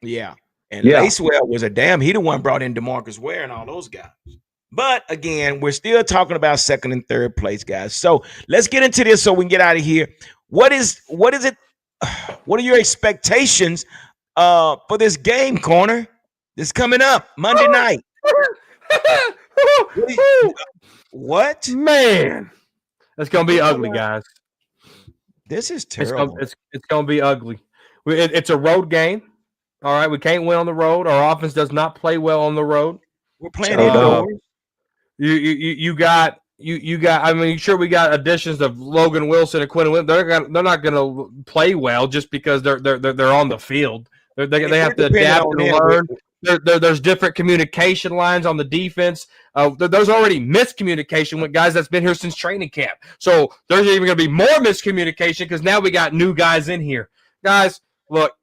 yeah. And Yeah. Lacewell was a damn. He the one brought in DeMarcus Ware and all those guys. But again, we're still talking about second and third place, guys. So let's get into this so we can get out of here. What is it? What are your expectations for this game, Corner? This coming up Monday night. What? Man, it's gonna be ugly, guys. This is terrible. It's gonna be ugly. It's a road game. All right, we can't win on the road. Our offense does not play well on the road. We're playing So dumb. indoors. You got. I mean, sure, we got additions of Logan Wilson and Quinn. They're not going to play well just because they're on the field. They have to adapt and learn. There's different communication lines on the defense. There's already miscommunication with guys that's been here since training camp. So there's even going to be more miscommunication because now we got new guys in here. Guys, look,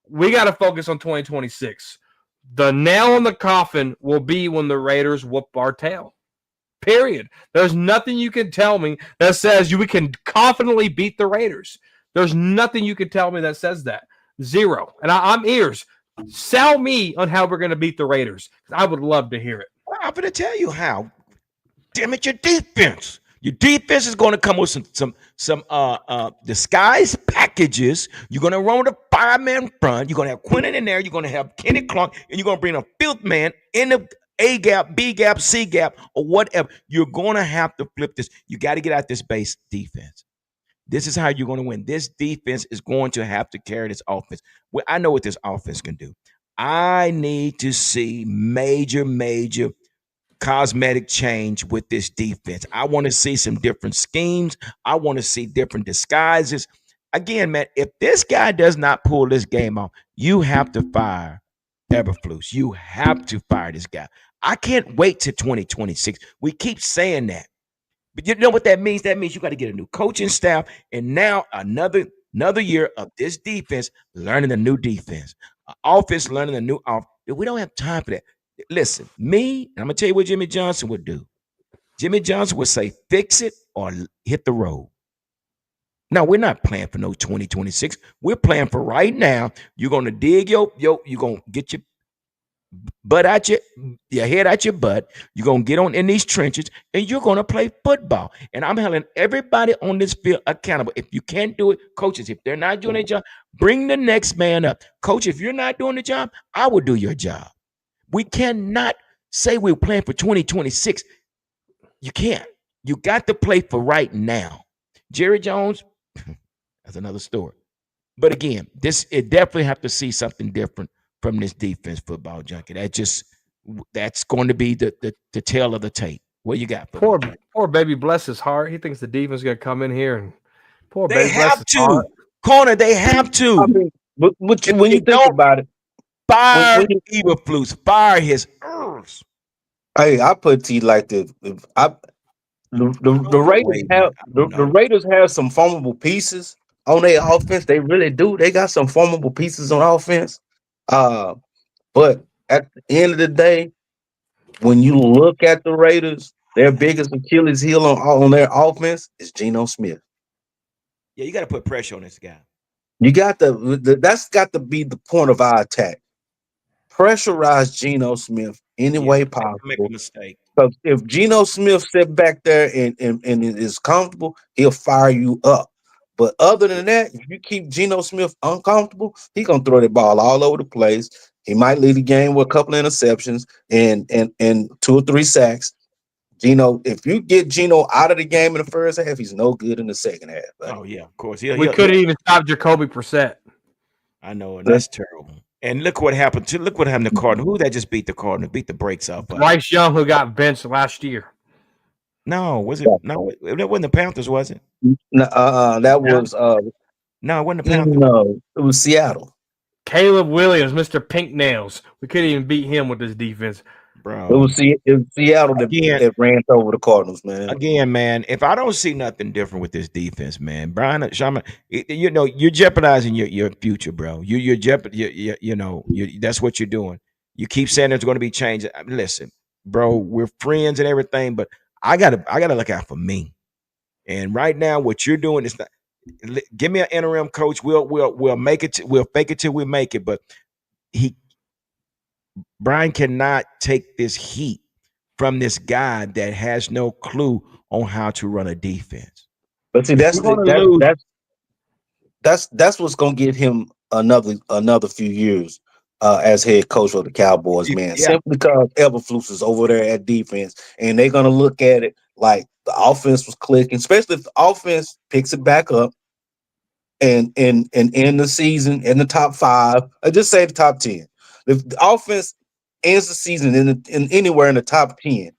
we got to focus on 2026. The nail in the coffin will be when the Raiders whoop our tail. Period. There's nothing you can tell me that says we can confidently beat the Raiders. There's nothing you can tell me that says that. Zero. And I'm ears. Sell me on how we're going to beat the Raiders. I would love to hear it. Well, I'm going to tell you how. Damn it, your defense. Your defense is going to come with some disguise packages. You're going to run with a 5-man front. You're going to have Quinton in there. You're going to have Kenny Clark, and you're going to bring a fifth man in the A gap, B gap, C gap, or whatever. You're going to have to flip this. You got to get out this base defense. This is how you're going to win. This defense is going to have to carry this offense. Well, I know what this offense can do. I need to see major cosmetic change with this defense. I want to see some different schemes. I want to see different disguises. Again, man, if this guy does not pull this game off, you have to fire Eberflus. You have to fire this guy. I can't wait till 2026. We keep saying that. But you know what that means? That means you got to get a new coaching staff and now another year of this defense learning a new defense. Offense learning a new offense. We don't have time for that. Listen, me, I'm going to tell you what Jimmy Johnson would do. Jimmy Johnson would say, fix it or hit the road. Now, we're not playing for no 2026. We're playing for right now. You're going to dig you're going to get your butt out your head out your butt. You're going to get on in these trenches and you're going to play football. And I'm holding everybody on this field accountable. If you can't do it, coaches, if they're not doing their job, bring the next man up. Coach, if you're not doing the job, I will do your job. We cannot say we're playing for 2026. You can't. You got to play for right now. Jerry Jones, that's another story. But again, it definitely have to see something different from this defense, football junkie. That's going to be the tail of the tape. What you got? Poor baby, bless his heart. He thinks the defense is going to come in here and they baby, have to. Corner, they have to. I mean, but when you think about it, fire Eberflus, fire his ears. Hey, I put it to you like this: the Raiders have some formidable pieces on their offense. They really do. They got some formidable pieces on offense. But at the end of the day, when you look at the Raiders, their biggest Achilles heel on their offense is Geno Smith. Yeah, you got to put pressure on this guy. You got that's got to be the point of our attack. Pressurize Geno Smith any way possible. Make a mistake. Because if Geno Smith sit back there and is comfortable, he'll fire you up. But other than that, if you keep Geno Smith uncomfortable, he's gonna throw the ball all over the place. He might lead the game with a couple of interceptions and 2 or 3 sacks. Geno, if you get Geno out of the game in the first half, he's no good in the second half. Buddy. Oh yeah, of course. We couldn't even stop Jacoby Brissett. I know, and that's terrible. And look what happened to Cardinals. Who that just beat the Cardinals? Beat the brakes off of. Bryce Young, who got benched last year. No, was it? No, it wasn't the Panthers, was it? No, that Yeah. was No, it wasn't the Panthers. no, it was Seattle. Caleb Williams, Mr. Pink Nails. We couldn't even beat him with this defense. Bro, It was Seattle again, that ran over the Cardinals, man. again, man. If I don't see nothing different with this defense, man, Brian Sharman, you know, you're jeopardizing your future, bro. You're you know, that's what you're doing. You keep saying there's going to be change. Listen, bro, we're friends and everything, but I gotta look out for me. And right now, what you're doing is not. Give me an interim coach. We'll make it. We'll fake it till we make it. But he Brian cannot take this heat from this guy that has no clue on how to run a defense. But see, If that's we're the, gonna lose, that's what's gonna get him another few years as head coach of the Cowboys, man. yeah, Simply because Eberflus is over there at defense, and they're gonna look at it like the offense was clicking, especially if the offense picks it back up and end the season in the top five. I just say the top 10. If the offense ends the season in anywhere in the top 10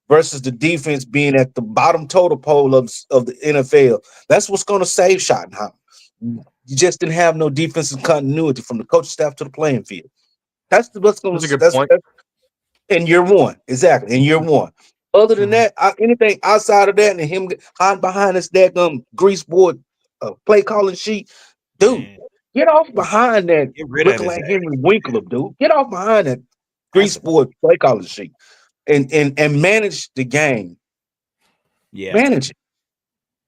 versus the defense being at the bottom total pole of the NFL, that's what's going to save Schottenheimer. You just didn't have no defensive continuity from the coaching staff to the playing field. What's going That's a to good point. that's in year one, exactly in year one. Other than that, anything outside of that, and him hiding behind this daggum grease board play calling sheet, dude, man, get off behind that get rid of looking his like ass. Henry Winkler, dude. Get off behind that That's grease board play calling sheet and manage the game. yeah. Manage it.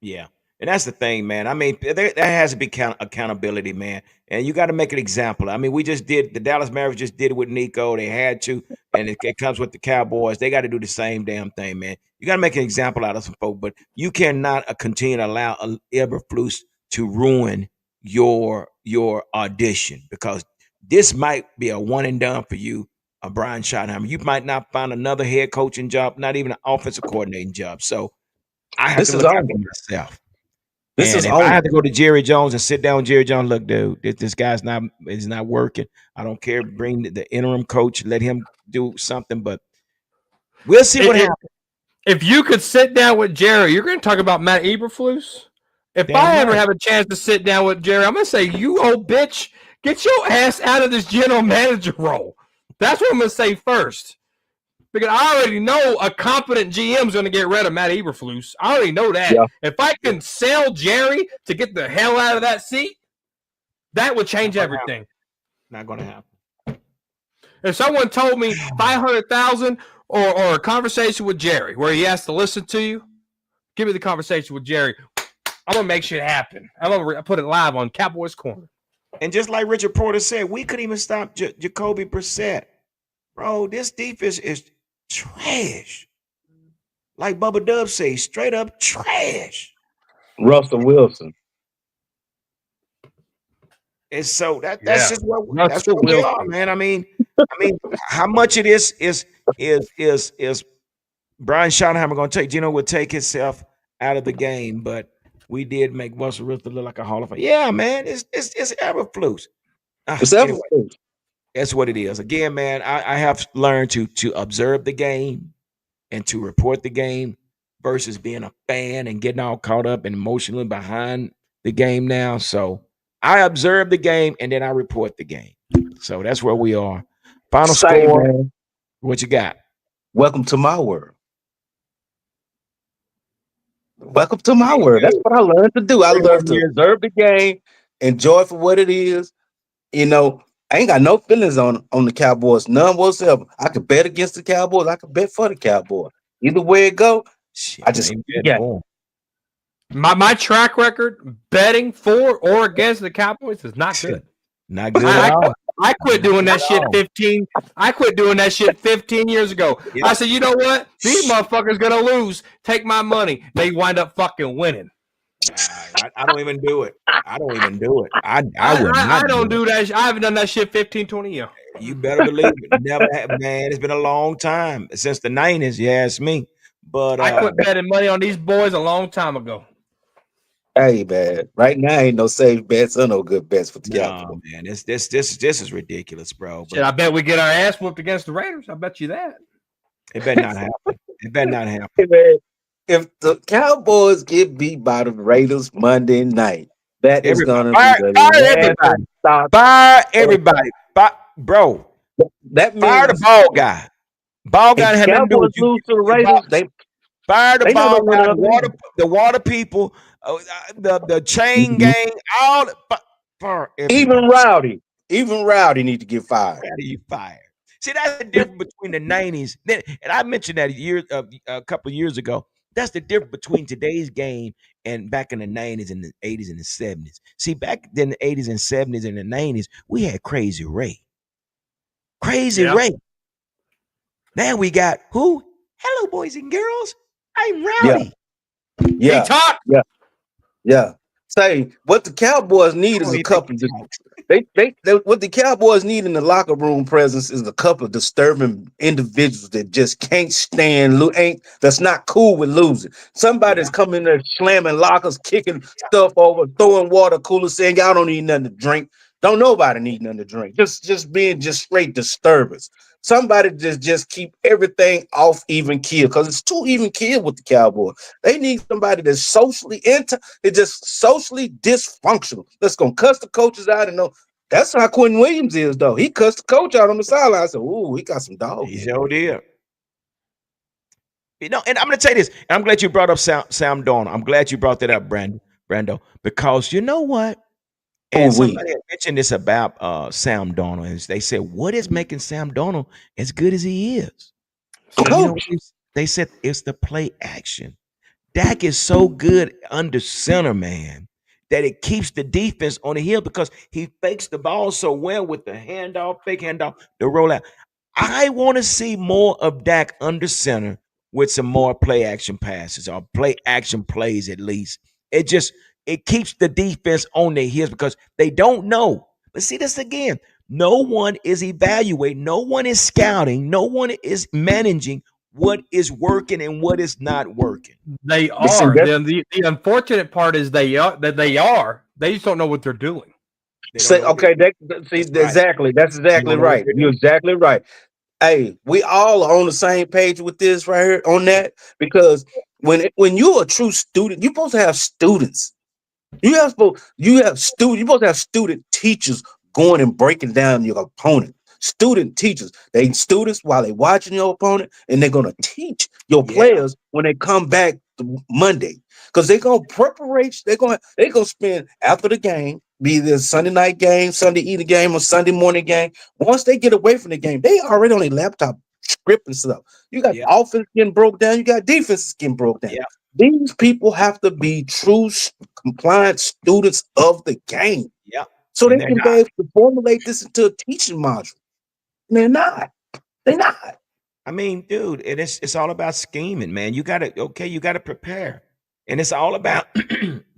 Yeah. And that's the thing, man. I mean, there has to be accountability, man. And you got to make an example. I mean, we just did the Dallas Mavericks just did it with Nico. They had to, and it comes with the Cowboys. They got to do the same damn thing, man. You got to make an example out of some folk, but you cannot continue to allow Eberflus to ruin your audition because this might be a one and done for you, Brian Schottenheimer. You might not find another head coaching job, not even an offensive coordinating job. So I have This to is look out over. for myself. This And is if I over. have to go to Jerry Jones and sit down with Jerry Jones, look, dude, this guy's not is not working. I don't care. Bring the interim coach, let him do something, but we'll see what If, happens. if you could sit down with Jerry, you're going to talk about Matt Eberflus. If Damn I ever right. have a chance to sit down with Jerry, I'm going to say, you old bitch, get your ass out of this general manager role. That's what I'm going to say first. Because I already know a competent GM is going to get rid of Matt Eberflus. I already know that. Yeah. If I can sell Jerry to get the hell out of that seat, that would change Not gonna happen. everything. Not gonna happen. If someone told me 500,000 or a conversation with Jerry where he has to listen to you, give me the conversation with Jerry. I'm gonna make shit happen. I'm gonna put it live on Cowboys Corner. And just like Richard Porter said, we couldn't even stop Jacoby Brissett. Bro, this defense is trash. Like Bubba Dub says, straight up trash. Russell Wilson. And so that's Yeah. just what that's Russell what we Wilson. are, man. I mean, how much it is Brian Schottenheimer going to take? Gino would take himself out of the game, but we did make Russell Wilson look like a Hall of Fame. Yeah, man, it's Eberflus. It's Anyway, Eberflus. that's what it is. Again, man, I have learned to observe the game and to report the game versus being a fan and getting all caught up and emotionally behind the game now. So I observe the game and then I report the game. So that's where we are. Final Say, score. man, What you got? welcome to my world. Welcome to my Hey, world. That's what I learned to do. I 31 learned to years. observe the game, enjoy it for what it is. You know, I ain't got no feelings on the Cowboys, none whatsoever. I could bet against the Cowboys. I could bet for the Cowboys. Either way it go, Shit, I I just ain't yeah. betting for 'em. My track record betting for or against the Cowboys is not good. Not good at I, all. I quit doing that shit No. 15. I quit doing that shit 15 years ago. Yeah. I said, you know what? These motherfuckers gonna lose. Take my money. They wind up fucking winning. I don't even do it. I don't even do it. I will not I don't do it. do that. I haven't done that shit 15, 20 years. You better believe it. Never have, man. It's been a long time since the 90s. You ask me. But I quit betting money on these boys a long time ago. Hey man, right now ain't no safe bets or no good bets for the No, Cowboys. man, this is ridiculous, bro. Shit, But I bet we get our ass whooped against the Raiders. I bet you that. it better not happen. It better not happen. Hey, man, if the Cowboys get beat by the Raiders Monday night, that is Everybody, gonna be fire, the fire laughing everybody, stock. fire Of, everybody, bro. that Fire the means ball guy. Ball if guy the had nothing to do Cowboys with you. lose to the Ball, Raiders, fire the they not ball gonna win guy, another game. the water people, the chain Mhm. gang, all fire Even everybody. Rowdy need to get fired. How do you fire? See, that's the difference between the '90s. And I mentioned that a couple of years ago. That's the difference between today's game and back in the '90s and the '80s and the '70s. See, back then the '80s and '70s and the '90s, we had Crazy Ray. Crazy Yeah. Ray. Now we got who? Hello, boys and girls. I'm Yeah, Rowdy. He yeah, talked. yeah. Yeah. Say what the Cowboys need I is don't a even think couple. he Of, talks. they what the Cowboys need in the locker room presence is a couple of disturbing individuals that just can't stand ain't that's not cool with losing. Somebody's Yeah, coming there slamming lockers, kicking stuff over, throwing water coolers, saying y'all don't need nothing to drink. Don't nobody need nothing to drink. Just being just straight disturbance. Somebody just keep everything off even keel because it's too even keel with the Cowboys. They need somebody that's socially it's just socially dysfunctional. That's gonna cuss the coaches out and know that's how Quentin Williams is, though. He cussed the coach out on the sideline. I said, "Ooh, he got some dog he in him." sure did. And I'm going to tell you this. And I'm glad you brought up Sam Darnold. I'm glad you brought that up, Brando, because you know what? Ooh, And we somebody had mentioned this about Sam Darnold, and they said, "What is making Sam Darnold as good as he is?" And you know what coach. they said? It's the play action. Dak is so good under center, man, that it keeps the defense on the hill because he fakes the ball so well with the handoff, fake handoff, the rollout. I want to see more of Dak under center with some more play action passes or play action plays at least. It just it keeps the defense on their heels because they don't know. But see this again. No one is evaluating, no one is scouting, no one is managing what is working and what is not working. They But see, are. The unfortunate part is they are that they are. They just don't know what they're doing. They don't say know what okay. See, that's right. exactly. That's They exactly don't know what right. they're You're doing. exactly right. Hey, we all are on the same page with this right here on that because when you're a true student, you're supposed to have students. You have student. You're supposed to have student teachers going and breaking down your opponent. Student teachers. They students while they watching your opponent, and they're gonna teach your Yeah, players when they come back Monday. Because they're gonna preparation. They're gonna spend after the game, be this Sunday night game, Sunday evening game, or Sunday morning game. Once they get away from the game, they already on their laptop scripting stuff. You got yeah, offense getting broke down. You got defenses getting broke down. yeah. These people have to be true compliant students of the game Yeah. so And they they're can be not. able to formulate this into a teaching module. And they're not. They're not. I mean, dude, it's all about scheming, man. You gotta prepare. And it's all about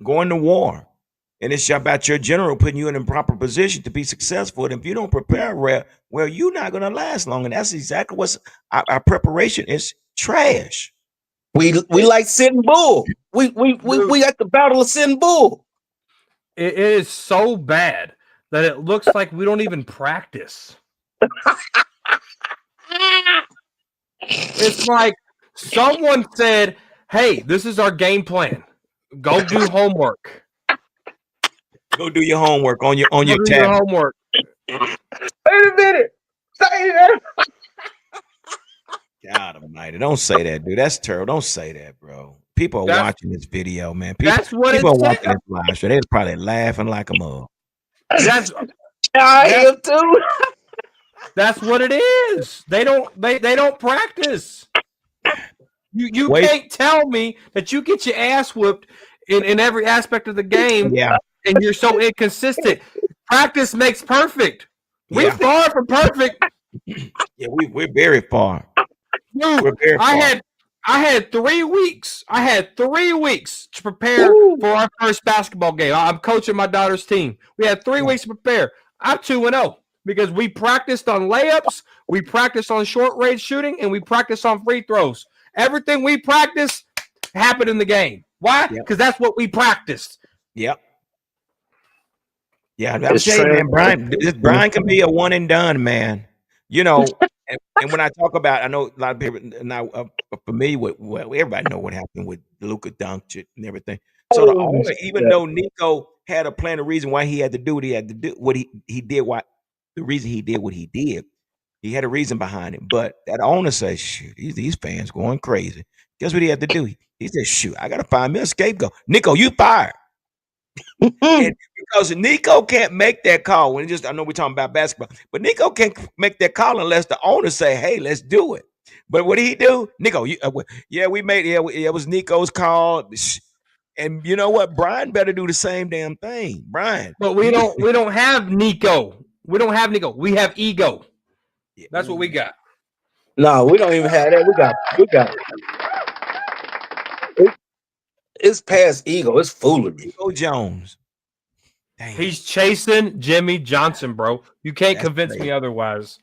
going to war. And it's about your general putting you in a proper position to be successful. And if you don't prepare well, you're not gonna last long. And that's exactly what's our preparation is trash. We It's like sitting bull. Dude, We at the battle of sitting bull. it is so bad that it looks like we don't even practice. It's like someone said, "Hey, this is our game plan. Go do homework. go do your homework on Go your do your tablet. homework." Wait a minute. Say that. God almighty. Don't say that, dude. That's terrible. Don't say that, bro. People are That's watching this video, man. that's what People it are said. watching this live show. They're probably laughing like a mug. That's I that's am too. that's what it is. They don't practice. You Wait. can't tell me that you get your ass whooped in every aspect of the game Yeah. and you're so inconsistent. Practice makes perfect. We Yeah. far from perfect. Yeah. We're very far. Dude, We're very I far. had I had 3 weeks. I had 3 weeks to prepare Woo. for our first basketball game. I'm coaching my daughter's team. We had three Yeah. weeks to prepare. I'm 2-0 because we practiced on layups, we practiced on short range shooting, and we practiced on free throws. Everything we practiced happened in the game. Why? Yeah. Because that's what we practiced. Yep. Yeah, I'm It's telling you, man, trans. Brian can be a one and done, man. You know, and when I talk about, I know a lot of people now are familiar with. Well, everybody know what happened with Luka Doncic and everything. So the Oh, owner, even yeah. though Nico had a plan, a reason why he had to do what he had to do, what he did, why the reason he did what he had a reason behind it. But that owner says, "Shoot, these fans going crazy." Guess what he had to do? He said, "Shoot, I got to find me a scapegoat." Nico, you fired. And because Nico can't make that call when I know we're talking about basketball, but Nico can't make that call unless the owner say, "Hey, let's do it." But what did he do? Nico, yeah, we made it was Nico's call. And you know what? Brian better do the same damn thing. Brian, But we you don't have Nico. We don't have Nico. We have ego. yeah, That's what we ooh, got. No, we don't even have that. We got it, it's past ego. It's foolery. Nico Jones. Damn, He's chasing Jimmy Johnson, bro. You can't that's convince me crazy. otherwise.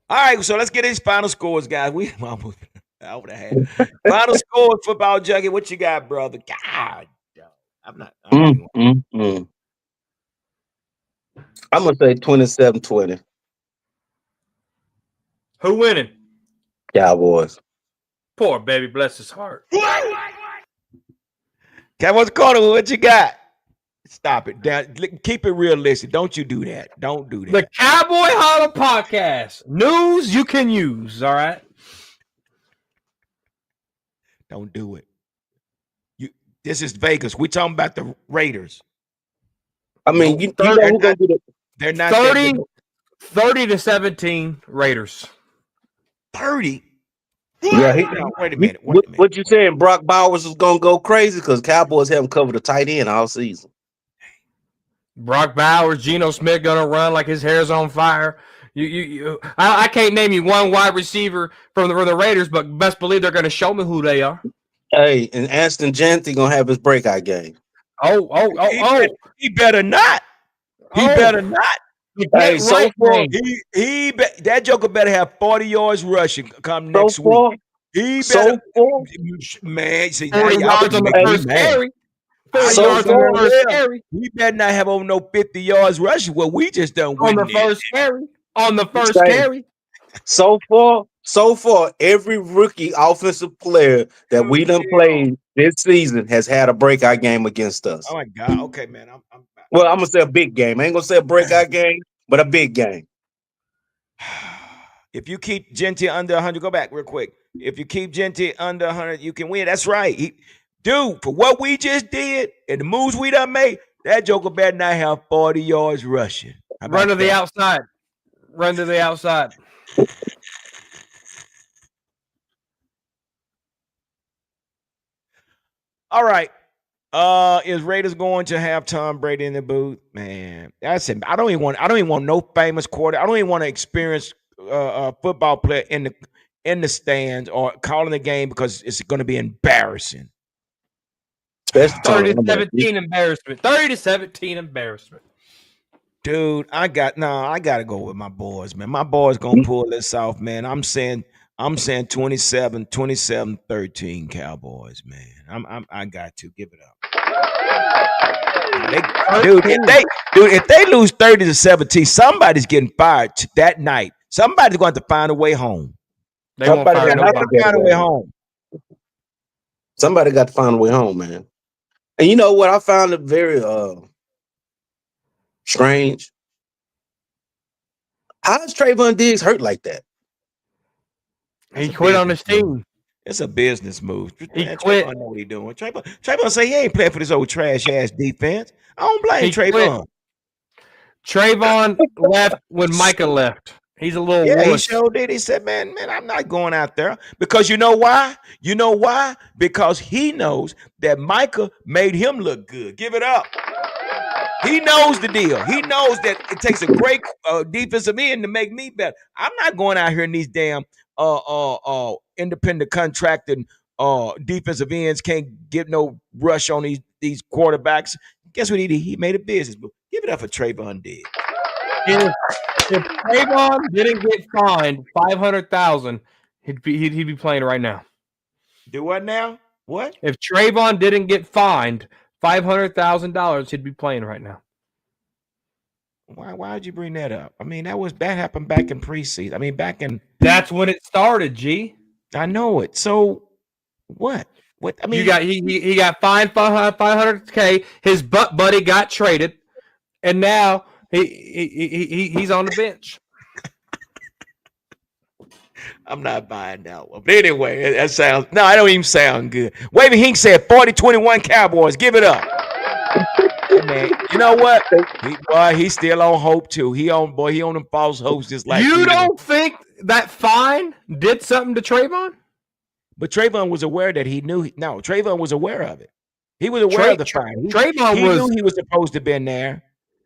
All right, so let's get these final scores, guys. We almost over the half. Final scores, football junkie. What you got, brother? God, dog. I'm not Mm, even. mm, mm. I'm gonna say 27-20 Who winning? Cowboys. Poor baby, bless his heart. Cowboys corner, what you got? Stop it. Down, keep it realistic. Don't you do that. Don't do The that. Cowboy Huddle Podcast. News you can use, all right? Don't do it. You. This is Vegas. We talking about the Raiders. I mean, No, you know they're who gonna not. be the They're not that 30, good. 30 to 17 Raiders. 30. yeah. No, wait a He minute. Wait a minute. what you saying? Brock Bowers is gonna go crazy because Cowboys haven't covered a tight end all season. Brock Bowers, Geno Smith gonna run like his hair's on fire. I can't name you one wide receiver from the Raiders, but best believe they're gonna show me who they are. Hey, and Aston Janty gonna have his breakout game. Oh, oh, oh, He, oh, he better not. He better oh. not. The Hey, get right game. That Joker better have 40 yards rushing come so next week. far, He better, so far, man. See now 40 y'all yards finna on the make hey, me first mad. carry. I 40 so know yards on the damn far, first well carry. he better not have over no 50 yards rushing. Well, we just done On the witnessed. first carry. On the first say, carry. so far, every rookie offensive player that Oh we done yeah. played this season has had a breakout game against Oh us. my God. Okay, man. Well, I'm gonna say a big game. I ain't gonna say a breakout game, but a big game. If you keep Genty under 100, go back real quick. If you keep Genty under 100, you can win. That's right. Dude, for what we just did and the moves we done made, that Joker better not have 40 yards rushing. How Run about to the that? outside. Run to the outside. All right. Is Raiders going to have Tom Brady in the booth? Man, that's it. I don't even want no famous quarter. I don't even want to experience football player in the stands or calling the game because it's going to be embarrassing. Especially 30 talking to about this. 17 embarrassment. 30 to 17 embarrassment. Dude, I gotta go with my boys, man. My boys gonna pull this off, man. I'm saying 27-13 Cowboys, man. I got to give it up. Dude, 13. if they lose 30-17, somebody's getting fired that night. Somebody's going to find a way home. They won't Somebody fire gonna have to nobody. get Find a way away. home. Somebody got to find a way home, man. And you know what? I found it very strange. How is Trayvon Diggs hurt like that? That's He a quit on business his move. team. It's a business move. He Man, quit. Trayvon know what he doing. Trayvon say he ain't playing for this old trash ass defense. I don't blame He quit. Trayvon. Trayvon left when Micah left. He's a little Yeah, he wuss. sure did. He said, man, I'm not going out there. Because you know why? You know why? Because he knows that Micah made him look good. Give it up. He knows the deal. He knows that it takes a great defensive end to make me better. I'm not going out here in these damn independent contracting defensive ends can't get no rush on these quarterbacks. Guess what he did? He made a business move. Give it up for Trayvon Diggs. If Trayvon didn't get fined 500,000, he'd be playing right now. Do what now? What? If Trayvon didn't get fined $500,000 he'd be playing right now. Why'd you bring that up? I mean, that happened back in preseason. I mean, back in That's when it started, G. I know it. So what? What I You mean, got he got fined 500K. His butt buddy got traded, and now he's on the bench. I'm not buying that one. But anyway, that sounds no, I don't even sound good. Wavy Hink said 40-21 Cowboys. Give it up. Hey, man, you know what? He's still on hope too. He on them false hopes just like You we don't think that fine did something to Trayvon? But Trayvon was aware that he knew. No, Trayvon was aware of it. He was aware of the fine. Trayvon knew he was supposed to have been there.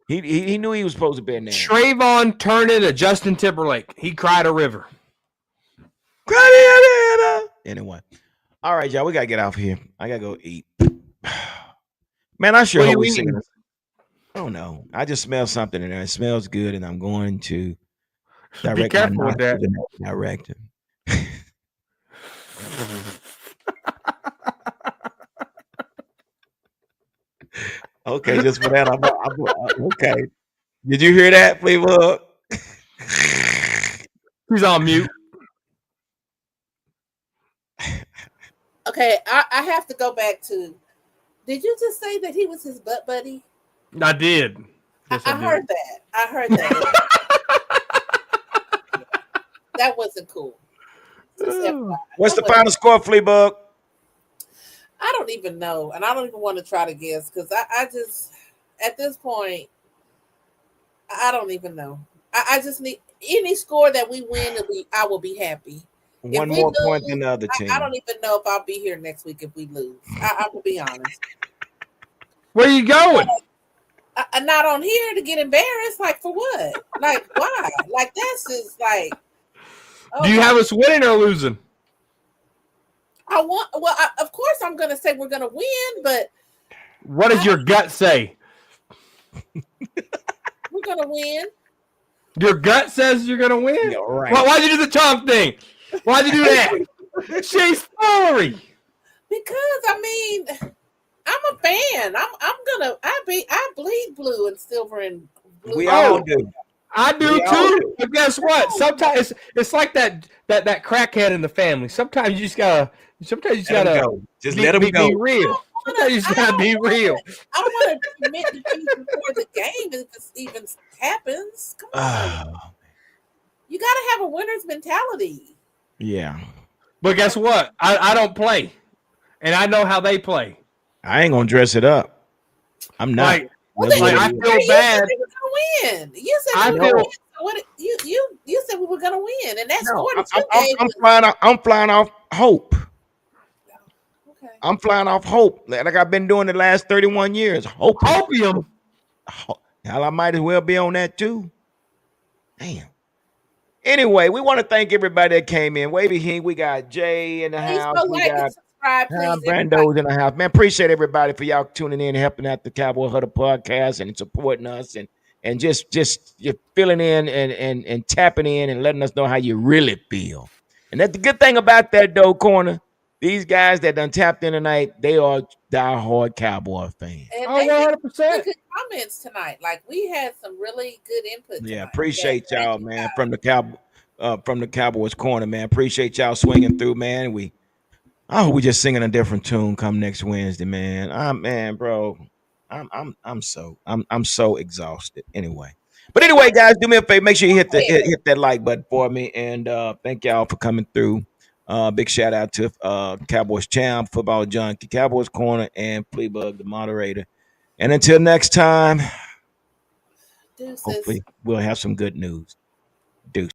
He knew he was supposed to have been there. Trayvon turned into Justin Timberlake. He cried a river. Anyway, all right, y'all. We gotta get off here. I gotta go eat. Man, I sure hope we sing. I don't know. I just smell something in there. It smells good, and I'm going to direct my nostrils in that direction. Okay, just for that, I'm okay. Did you hear that, Fleetwood? He's on mute. Okay, I have to go back to. Did you just say that he was his butt buddy? I did. Yes, I heard that. I heard that. That wasn't cool. What's the final score, Fleabug? I don't even know, and I don't even want to try to guess because I just, at this point, I don't even know. I just need any score that we win, I will be happy. One more point than the other team. I don't even know if I'll be here next week if we lose. I will be honest. Where are you going? I'm not on here to get embarrassed. Like, for what? Like, why? Like, that's just like. Oh, do you have us winning or losing? Of course, I'm going to say we're going to win, but. What does your gut say? We're going to win. Your gut says you're going to win? Yeah, right. Why'd you do the tongue thing? Why'd you do that? She's foolery. Because, I mean, I'm a fan. I bleed blue and silver and blue. We all do. I do too. But guess what? Sometimes it's like that crackhead in the family. Sometimes you just gotta go. Just let him go. Be real. Sometimes you just gotta be real. I don't want to commit to things before the game if it even happens. Come on. You gotta have a winner's mentality. Yeah. But guess what? I don't play. And I know how they play. I ain't gonna dress it up. I'm not. I feel bad. Win. You said we were gonna win. You said we were gonna win, and that's I'm flying off hope. Okay. I'm flying off hope, like I've been doing the last 31 years. Hopium. Hell, I might as well be on that too. Damn. Anyway, we want to thank everybody that came in. Wavy Hink, we got Jay in the house. We got Brando's in the house. Man, appreciate everybody for y'all tuning in and helping out the Cowboy Huddle podcast and supporting us and just you're filling in and tapping in and letting us know how you really feel. And that's the good thing about that, though, Corner. These guys that done tapped in tonight, they are diehard Cowboy fans. And 100%. Good comments tonight. Like, we had some really good input tonight. Yeah, appreciate y'all, man, from the Cowboys Corner, man. Appreciate y'all swinging through, man. I hope we just singing a different tune come next Wednesday, man. Man, bro, I'm so exhausted. Anyway, guys, do me a favor. Make sure you hit that like button for me, and thank y'all for coming through. Big shout out to Cowboys Champ, Football Junkie, Cowboys Corner, and Fleabug, the moderator. And until next time, hopefully we'll have some good news. Deuces.